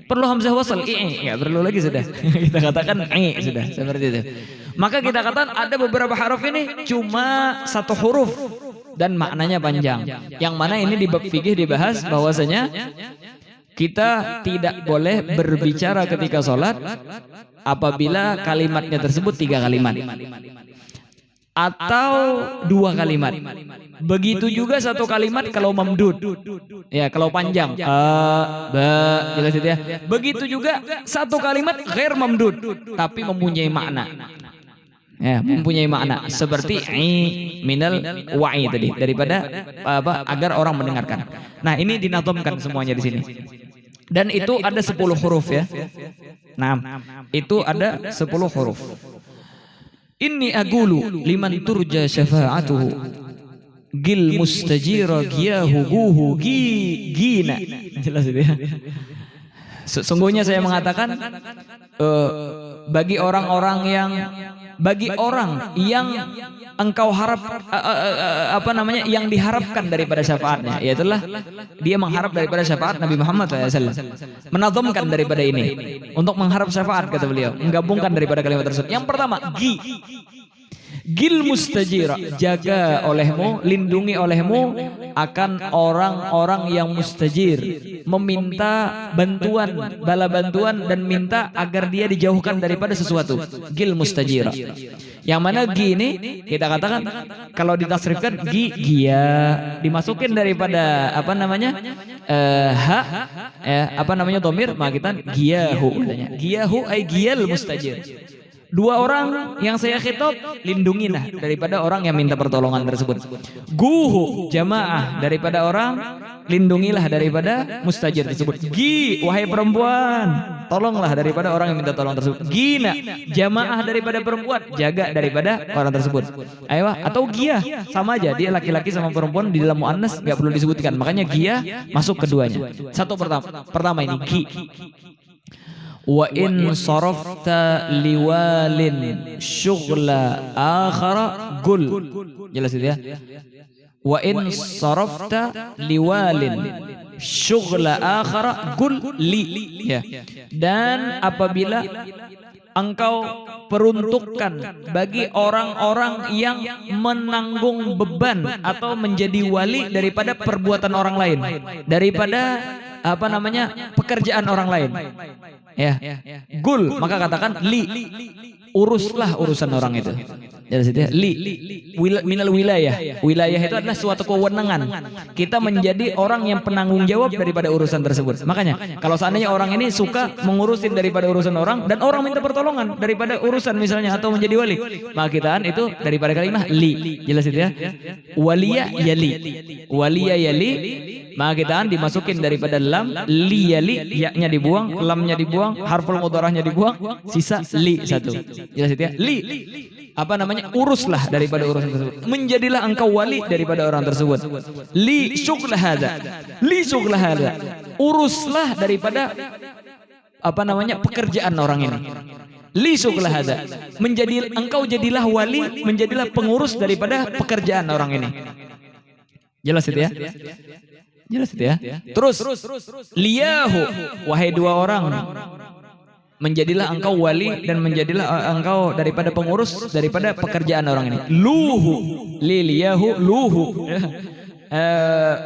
Perlu hamzah wasl enggak perlu lagi sudah. Kita katakan sudah seperti itu. Maka kita katakan ada beberapa huruf ini cuma satu huruf dan maknanya panjang. Yang mana ini di bab fikih dibahas bahwasanya kita tidak boleh berbicara ketika sholat apabila kalimatnya tersebut 3 kalimat atau 2 kalimat. Begitu juga satu kalimat kalau mamdud, ya kalau panjang, jelas itu ya. Begitu juga satu kalimat ghair mamdud, tapi mempunyai makna. Ya, mempunyai makna seperti minal wa'i tadi daripada agar orang mendengarkan. Nah, ini dinazamkan semuanya di sini. Dan itu ada 10 huruf ya. Nah, itu ada 10 huruf. Inni agulu liman turja syafa'atuhu gil mustajira giyahu guhu gina. Jelas itu ya. Sesungguhnya saya mengatakan bagi orang yang engkau harap yang diharapkan daripada syafaatnya, yaitulah dia mengharap daripada syafaat Nabi Muhammad SAW, menazamkan daripada ini untuk mengharap syafaat, kata beliau, menggabungkan daripada kalimat tersebut. Yang pertama, gil mustajira, jaga olehmu, lindungi olehmu akan orang-orang yang mustajir, meminta bantuan, bala bantuan, dan minta agar dia dijauhkan daripada sesuatu. Gil mustajira. Yang mana gi ini kita katakan kalau ditasrifkan gia, dimasukin daripada domir, maka kita giyahu, giyahu ay giyal mustajir. Dua orang yang saya khitab, lindungilah daripada orang yang minta pertolongan tersebut. Guhu, jamaah daripada orang, lindungilah daripada mustajir tersebut. Gi, wahai perempuan, tolonglah daripada orang yang minta tolong tersebut. Gina, jamaah daripada perempuan, jaga daripada orang tersebut. Ayo, atau gia, sama aja, dia laki-laki sama perempuan di dalam muannas nggak perlu disebutkan. Makanya gia masuk keduanya. Satu pertama ini gi. Wa in sarafta liwalin syughla akhara gul. Jelas itu ya. Wa in sarafta liwalin syughla akhara gul li, ya. Dan apabila engkau peruntukkan bagi orang-orang yang menanggung beban atau menjadi wali daripada perbuatan orang lain, daripada pekerjaan orang lain, ya, gul, maka katakan li, uruslah urusan orang itu. Dari situ ya, minal wilayah. Wilayah itu adalah suatu kewenangan. Kita menjadi orang yang penanggung jawab daripada urusan tersebut. Makanya kalau seandainya orang ini suka mengurusin daripada urusan orang, dan orang minta pertolongan daripada urusan misalnya atau menjadi wali, maka kitaan itu daripada kalimat li. Jelas itu ya. Waliya yali. Waliya yali, maka kitaan dimasukin daripada lam, li yali, ya-nya dibuang, lamnya dibuang, harful mudharahnya dibuang, sisa li satu. Jelas itu ya. Li, uruslah daripada urusan tersebut. Menjadilah engkau wali daripada orang tersebut. Li syughla hadza. Li syughla hadza. Uruslah daripada pekerjaan orang ini. Li syughla hadza. Engkau jadilah wali, menjadilah pengurus daripada pekerjaan orang ini. Jelas itu ya? Jelas itu ya? Terus liyahu, wahai dua orang, menjadilah engkau wali dan menjadilah engkau daripada pengurus daripada pekerjaan orang ini. Luhu, liliyahu, luhu,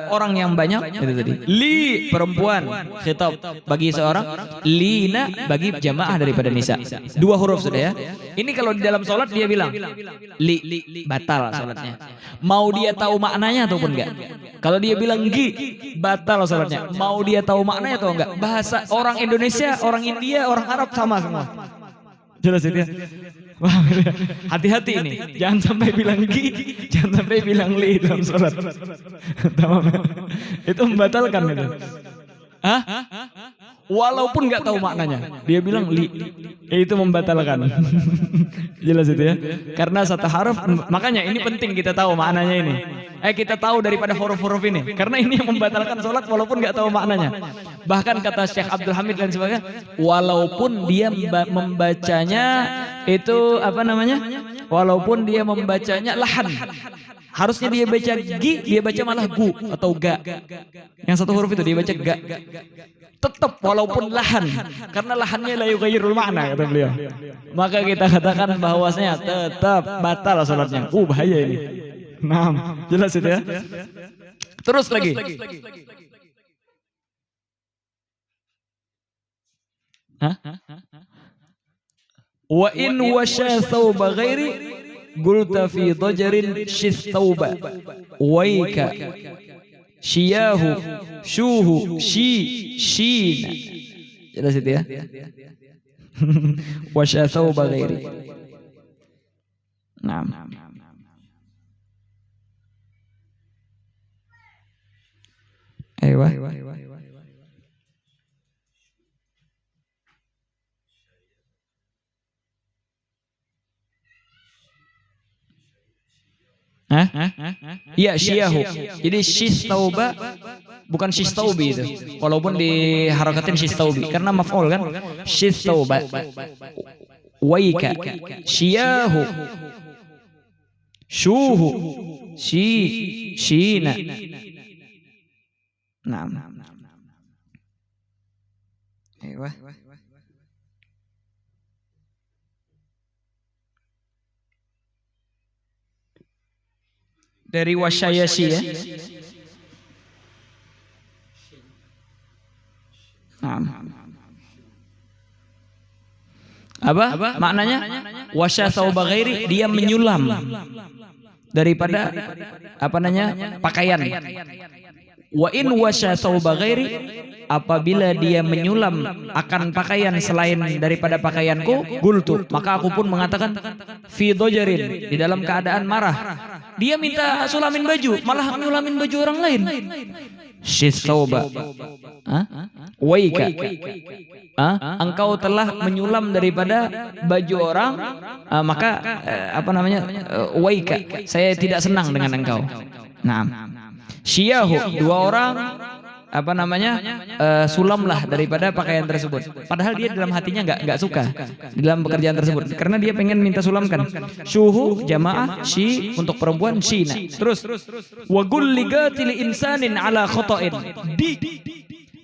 orang yang banyak itu tadi. Li, perempuan, khitab bagi seorang, lina bagi jamaah daripada nisa. Dua huruf sudah ya. Ini kalau di dalam sholat dia bilang li, batal sholatnya. Mau dia tahu maknanya ataupun enggak? Kalau dia bilang gi, batal sholatnya. Mau dia tahu maknanya atau enggak? Bahasa orang Indonesia, orang India, orang Arab sama semua. Jelas itu ya. Hati-hati ini, jangan sampai bilang gi, jangan sampai bilang li dalam sholat. Itu membatalkan itu. Hah? Walaupun nggak tahu maknanya, dia bilang li, itu membatalkan. Jelas itu ya. Karena satu huruf, makanya ini penting kita tahu maknanya ini. Kita tahu daripada huruf-huruf ini, karena ini yang membatalkan sholat walaupun nggak tahu maknanya. Bahkan kata Syekh Abdul Hamid dan sebagainya, walaupun dia membacanya itu walaupun dia membacanya lahan, harusnya dia baca gi, dia baca malah gu atau ga. Yang satu huruf itu dia baca ga. Tetap walaupun lahan, karena lahannya la yughayyirul makna, kata beliau. Maka kita katakan bahwasanya tetap batal sholatnya. Bahaya ini. Nah, jelas itu ya. Terus lagi. Wa in washa thawba ghairi qulta fi dajarin shis thawba waika syiyahu syuhu shina. Jelas itu ya. Washa thawba ghairi. Nah. Ayo. Hah? Iya, syiahu. Jadi shistauba bukan shistaubi itu. Walaupun diharakatin shistaubi karena maf'ul kan. Shistauba. Waika. Syiahu. Syuhu. Shina. Naam. Ayo. Dari wasyayasi ya. Apa maknanya? Wasya thawba ghairi, dia menyulam daripada apa namanya pakaian. Wa in wasya thawba ghairi, apabila dia menyulam akan pakaian selain daripada pakaianku, gultu, maka aku pun mengatakan fi dojarin, di dalam keadaan marah. Dia minta sulamin baju, malah nyulamin baju orang lain. Shistauba. Waika. Engkau telah menyulam daripada baju orang, maka apa namanya? Waika. Saya tidak senang dengan engkau. Nah, syiahu, dua orang apa namanya? Sulamlah daripada pakaian tersebut. Padahal dia dalam hatinya nggak suka dalam pekerjaan tersebut, karena dia pengen minta sulamkan. Syuhu jamaah, syi untuk perempuan, syina. Terus wagul ligatil insanin ala khota'in,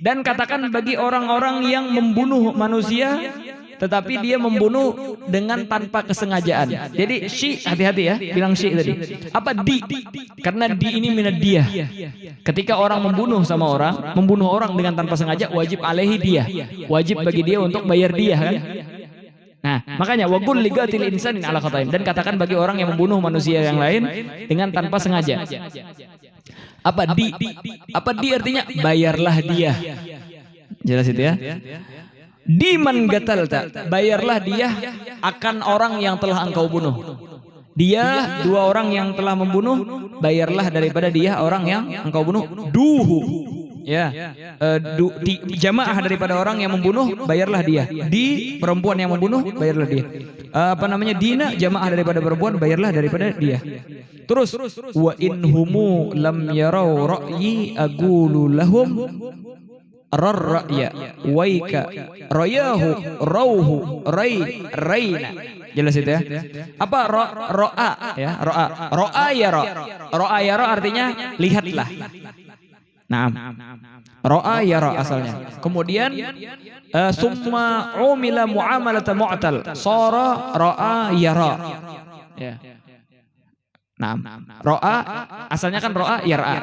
dan katakan bagi orang-orang yang membunuh manusia tetapi dia membunuh dengan tanpa kesengajaan. Jadi syi, hati-hati ya, bilang syi tadi. Apa di? Karena di ini minad dia. Ketika orang membunuh sama orang, membunuh orang dengan tanpa sengaja, wajib alaihi dia. Wajib bagi dia untuk bayar dia kan? Nah, makanya waqul ligatil insanin ala khatain, dan katakan bagi orang yang membunuh manusia yang lain dengan tanpa sengaja. Apa di? Apa di artinya bayarlah dia. Jelas itu ya? Diman gatalta, bayarlah dia akan orang yang telah engkau bunuh. Dia dua orang yang telah membunuh, bayarlah daripada dia orang yang engkau bunuh. Duhu, ya, jamaah daripada orang yang membunuh, bayarlah dia. Di perempuan yang membunuh, bayarlah dia. Apa namanya? Dina, jamaah daripada perempuan, bayarlah daripada dia. Terus wa in humu lam yarau ra'yi aqulu lahum rarra'ya waika rayahu rauhu raina. Jelas itu ya? Apa ro'a ya? Ro'a yara artinya lihatlah. Naam. Ro'a yara asalnya. Kemudian summa umila muamalata mu'tal, sara ro'a yara. Ya. Naam. Ro'a asalnya kan ro'a yara.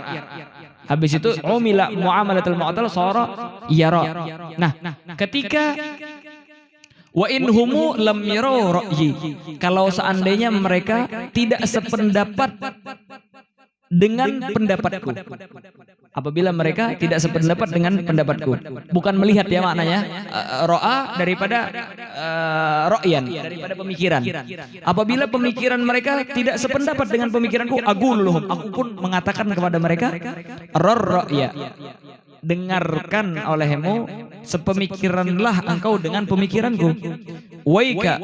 Habis itu umila muamalatul mu'tal sara yara. Nah, ketika wa in humu lam yarau ra'yi, kalau seandainya mereka tidak sependapat dengan pendapatku. Apabila mereka tidak sependapat dengan pendapatku, bukan melihat ya maknanya, ro'a daripada ro'yan, daripada pemikiran. Apabila pemikiran mereka tidak sependapat dengan pemikiranku, aguluhum, aku pun mengatakan kepada mereka, rarra'ya, dengarkan olehmu, sepemikiranlah engkau dengan pemikiranku. Waika,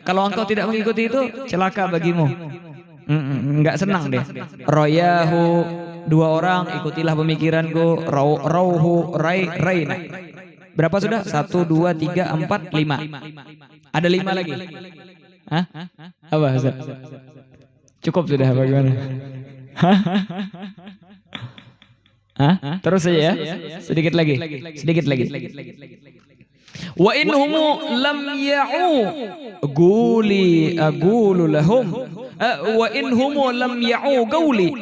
kalau engkau tidak mengikuti itu, celaka bagimu. Enggak senang deh. Royahu, dua orang ikutilah pemikiranku. Rauhu raina. Berapa sudah? 1, 2, 3, 4, 5. Ada 5 lagi. Hah? Apa Ustaz? Cukup sudah bagaimana? Hah? Terus saja ya. Sedikit lagi. Sedikit lagi. Wa in humu lam ya'u guli aqulu lahum wa in humu lam ya'u qawli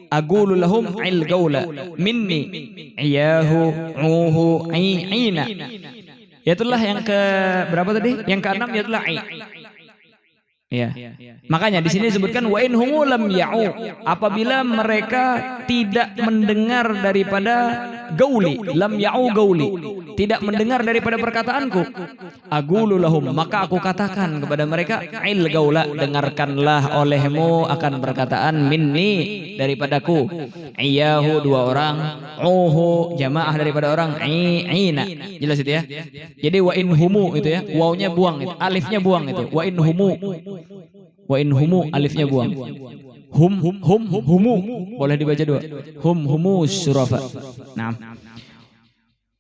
aqulu lahum il qawla minni iyahu uhu aina. Itulah yang ke berapa tadi? Yang ke-6 itulah ai. Ya. Makanya di sini disebutkan wa in humu lam ya'u, apabila mereka tidak mendengar daripada gauli, lam ya'u gauli, tidak mendengar daripada perkataanku, aqulu lahum, maka aku katakan kepada mereka, il gaula, dengarkanlah olehmu akan perkataan minni, daripadaku, iyahu, dua orang, uhu, jamaah daripada orang, ina. Jelas itu ya? Jadi wa in humu itu ya, wawnya buang itu, alifnya buang itu, wa in humu, alifnya buang. humu. Boleh dibaca dua. Humus syurafa. Nah.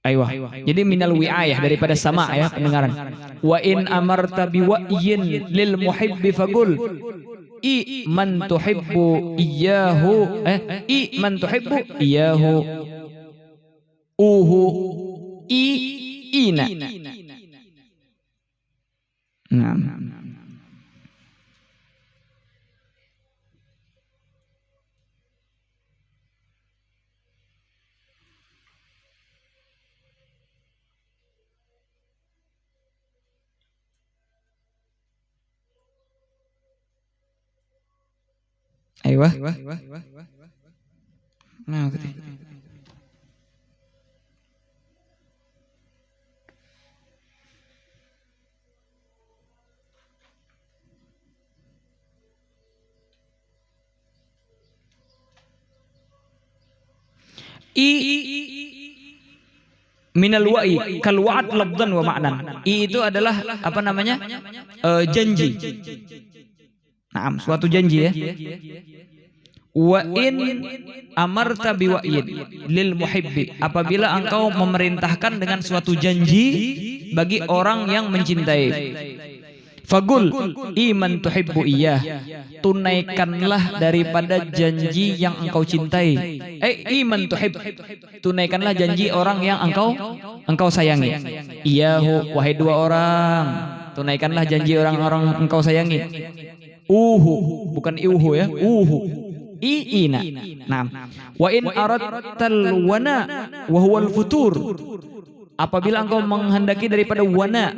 Aywa. Jadi minal wi'ayah, daripada sama ya pendengaran. Wa in amarta biwa'yin lil muhibbi faqul i man tuhibbu iyyahu i man tuhibbu iyyahu uhu i ina. Nah. Aywa. Nah, gitu. Minal wa'i kal wa'ad labdan wa ma'nan. Itu adalah apa namanya? Janji. Naam, suatu janji ya. Wa in amarta biwa'id lil muhibbi, apabila engkau memerintahkan dengan suatu janji bagi orang yang mencintai. Fagul iman tuhibbu iyah, tunaikanlah daripada janji yang engkau cintai. Iman tuhib, tunaikanlah janji orang yang engkau sayangi. Iyahu, wahai dua orang, tunaikanlah janji orang-orang engkau sayangi. Uhu, bukan iuhu ya, uhu. Iina. Nah, wa in aradtal wana wa huwal futur, apabila engkau menghendaki daripada wana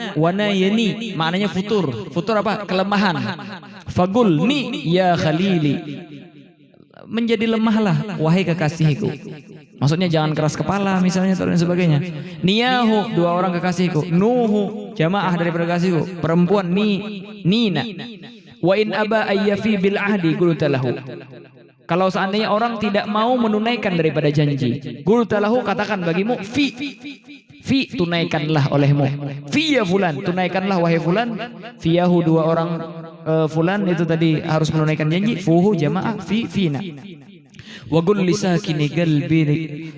yani maknanya futur apa? Kelemahan. Fagul ni ya khalili, menjadi lemahlah wahai kekasihku. Maksudnya jangan keras kepala misalnya dan sebagainya. Niyahu, dua orang kekasihku. Nuhu, jamaah daripada kekasihku. Perempuan nina. Wa in aba ayyafi bil ahdi qulta lahu, kalau seandainya orang tidak mau menunaikan daripada janji, qulta lahu, katakan bagimu fi tunaikanlah olehmu. Fi ya fulan, tunaikanlah wahai fulan. Fiyahu, dua orang fulan itu tadi harus menunaikan janji. Fuhu jamaah, fina. Wa qul lisakini qalbi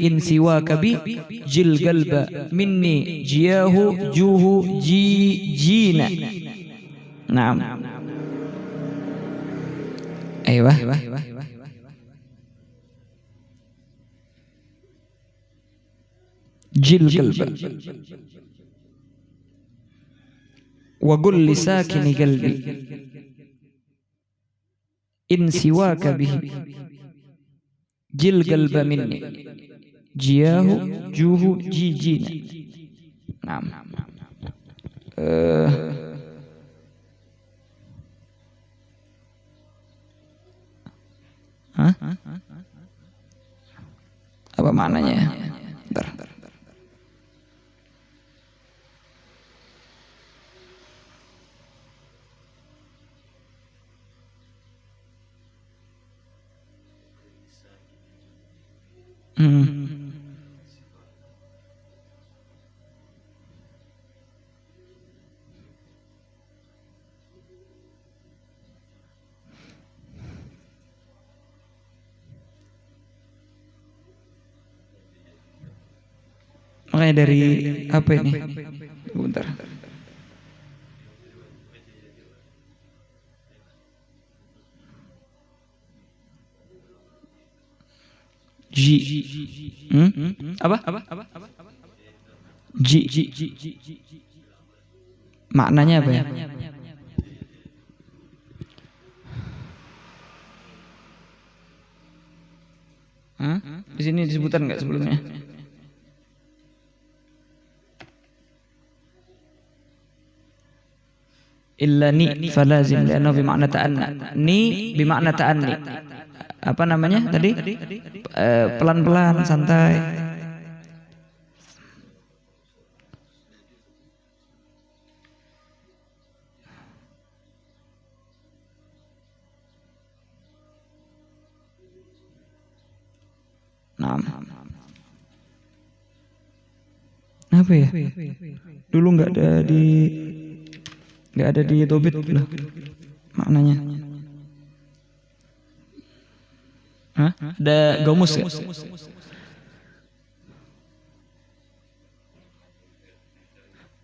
in siwaka bi jil qalba minni jiyahu juhu jina. Naam. Aywa. Jil qalba wa qul lisakini qalbi in siwaka bihi jil qalba minni jiyahu juhu jijina. Naam. Apa maknanya? Bentar. Makanya dari apa ini? Bentar. Apa? Maknanya apa ya? Di sini disebutkan enggak sebelumnya? Illa ni falazim li'annahu bimakna ta'anna. Ni bimakna ta'anni. Apa namanya tadi? Pelan-pelan, santai. Nah. Apa ya? Dulu nggak ada di Tobit lah maknanya. Hah? Ada gamus ya?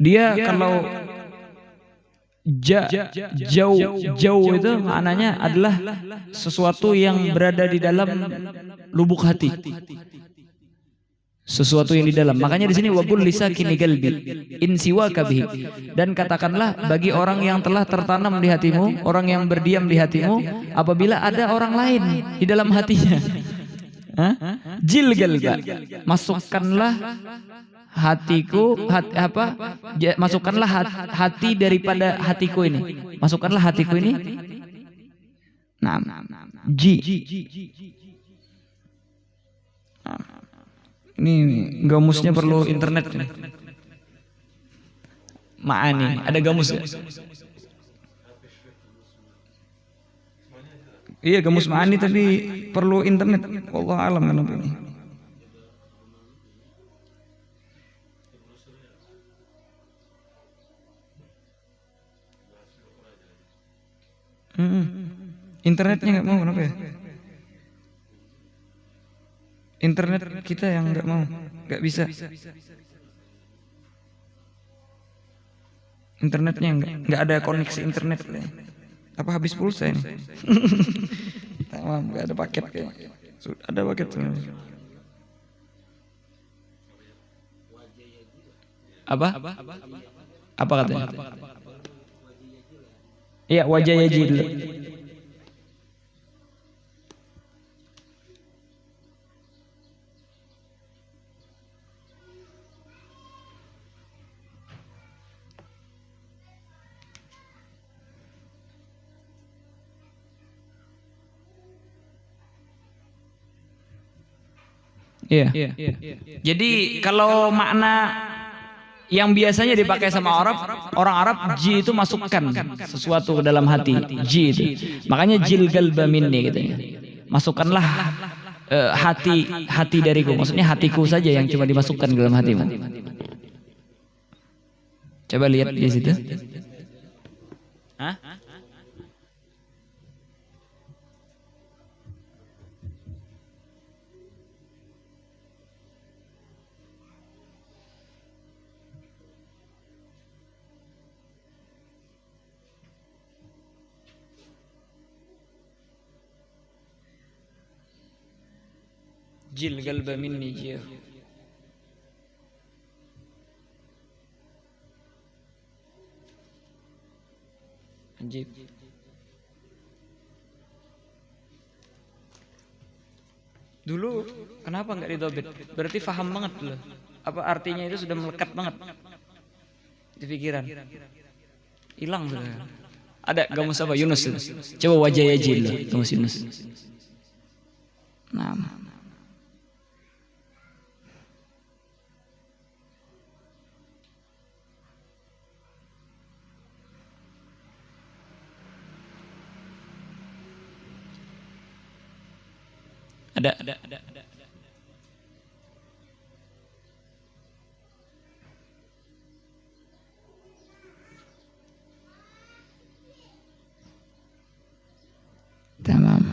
Dia kalau jauh itu maknanya adalah sesuatu yang berada di dalam lubuk hati. Sesuatu yang di dalam. Makanya di sini waqul lisakini qalbi in siwaka bihi. Dan katakanlah bagi orang yang telah tertanam di hatimu, orang yang berdiam di hatimu, apabila ada orang lain di dalam hatinya. Jil galba. Masukkanlah hatiku masukkanlah hati daripada hatiku ini. Masukkanlah hatiku ini. Nah, ini gamusnya perlu internet. Ma'ani, ada gamus ya? Iya, gamus ma'ani tapi perlu internet. Wallahu alam kenapa ini. Internetnya nggak mau, kenapa ya? Internet kita yang nggak mau, nggak bisa. Internetnya nggak ada koneksi internet. Apa habis pulsa ini? Nggak ada paket kayaknya. Ada paket. Apa? Apa katanya? Iya, wajah Yazid dulu. Iya. Jadi kalau makna yang biasanya dipakai sama orang Arab, ji itu masukkan sesuatu ke dalam hati, ji itu. Makanya jil galba minni katanya. Masukkanlah hati dariku, maksudnya hatiku saja yang cuma dimasukkan ke dalam hatimu. Coba lihat di situ. Hah? Jil galba minni jia. Anjib. Dulu kenapa nggak didobit? Berarti paham banget loh. Apa artinya itu sudah melekat banget di pikiran. Hilang sudah. Ada gamus apa? Yunus. Coba wajah Yazid loh, gamus Yunus. Nah. Ada. Tamam.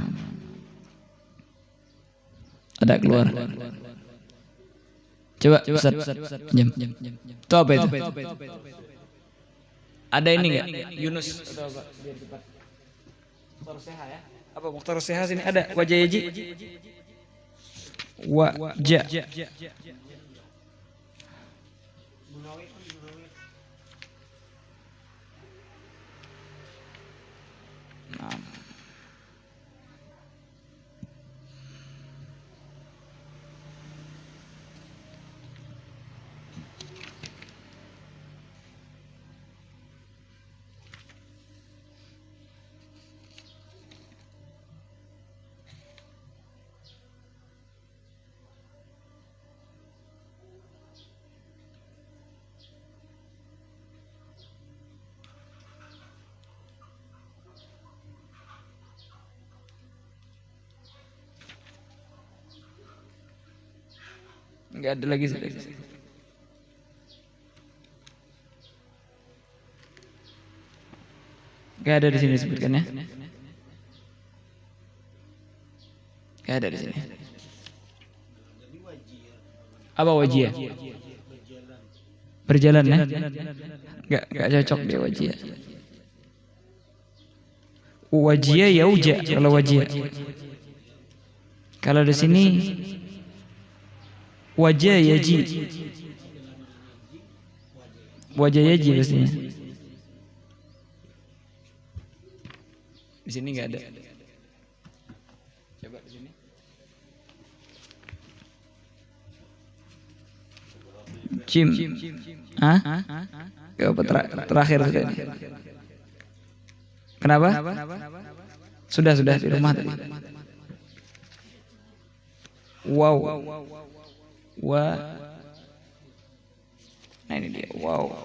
Ada keluar. Coba Ustaz. Jam. Itu apa itu? Ada ini enggak? Yunus atau apa? Biar cepat. Mukhtar Seha ya? Apa Mukhtar Seha sini ada wajah Yazid? Wajah. Enggak ada lagi. Enggak ada di sini disebutkan ya. Enggak Gak ada di sini. Apa wajiyah? Berjalan ya? Gak cocok dia wajiyah. Wajiyah ya uja kalau wajiyah. Kalau di sini wajah yaji. Wajah yaji pastinya. Di sini nggak ada. Coba di sini. Jim. Hah? Coba terakhir sudah ini. Kenapa? Sudah di rumah tadi. Wow. Wah. Nah ini dia. Wow.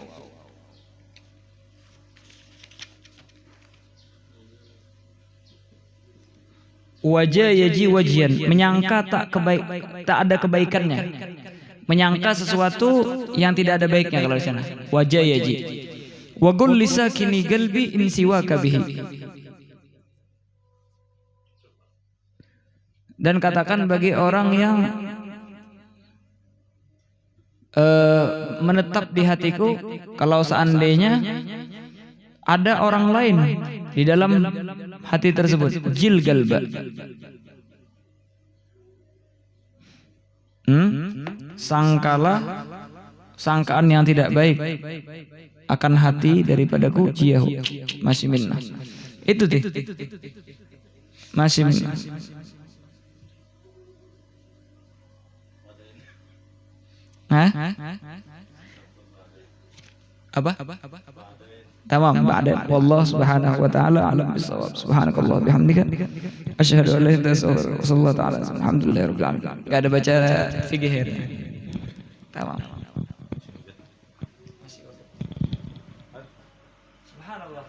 Wajah yaji wajian, menyangka tak ada kebaikannya, menyangka sesuatu yang tidak ada baiknya kalau di sana. Wajah yaji. Wa qul lisakini qalbi in siwaka bihi. Dan katakan bagi orang yang menetap di hatiku, kalau seandainya ada orang lain di dalam hati tersebut, jil galba. Sangkalah sangkaan yang tidak baik akan hati daripadaku, jiyahu masih minnah. Itu tuh masih minnah. Hah? Apa? Tamam, ba'da. Wallahu subhanahu wa ta'ala a'lam bis-shawab. Subhanakallah bihamdika asyhadu an la ilaha illa anta sallallahu ta'ala alhamdulillahirabbil alamin. Enggak ada baca fikih hari. Tamam. Subhanallah.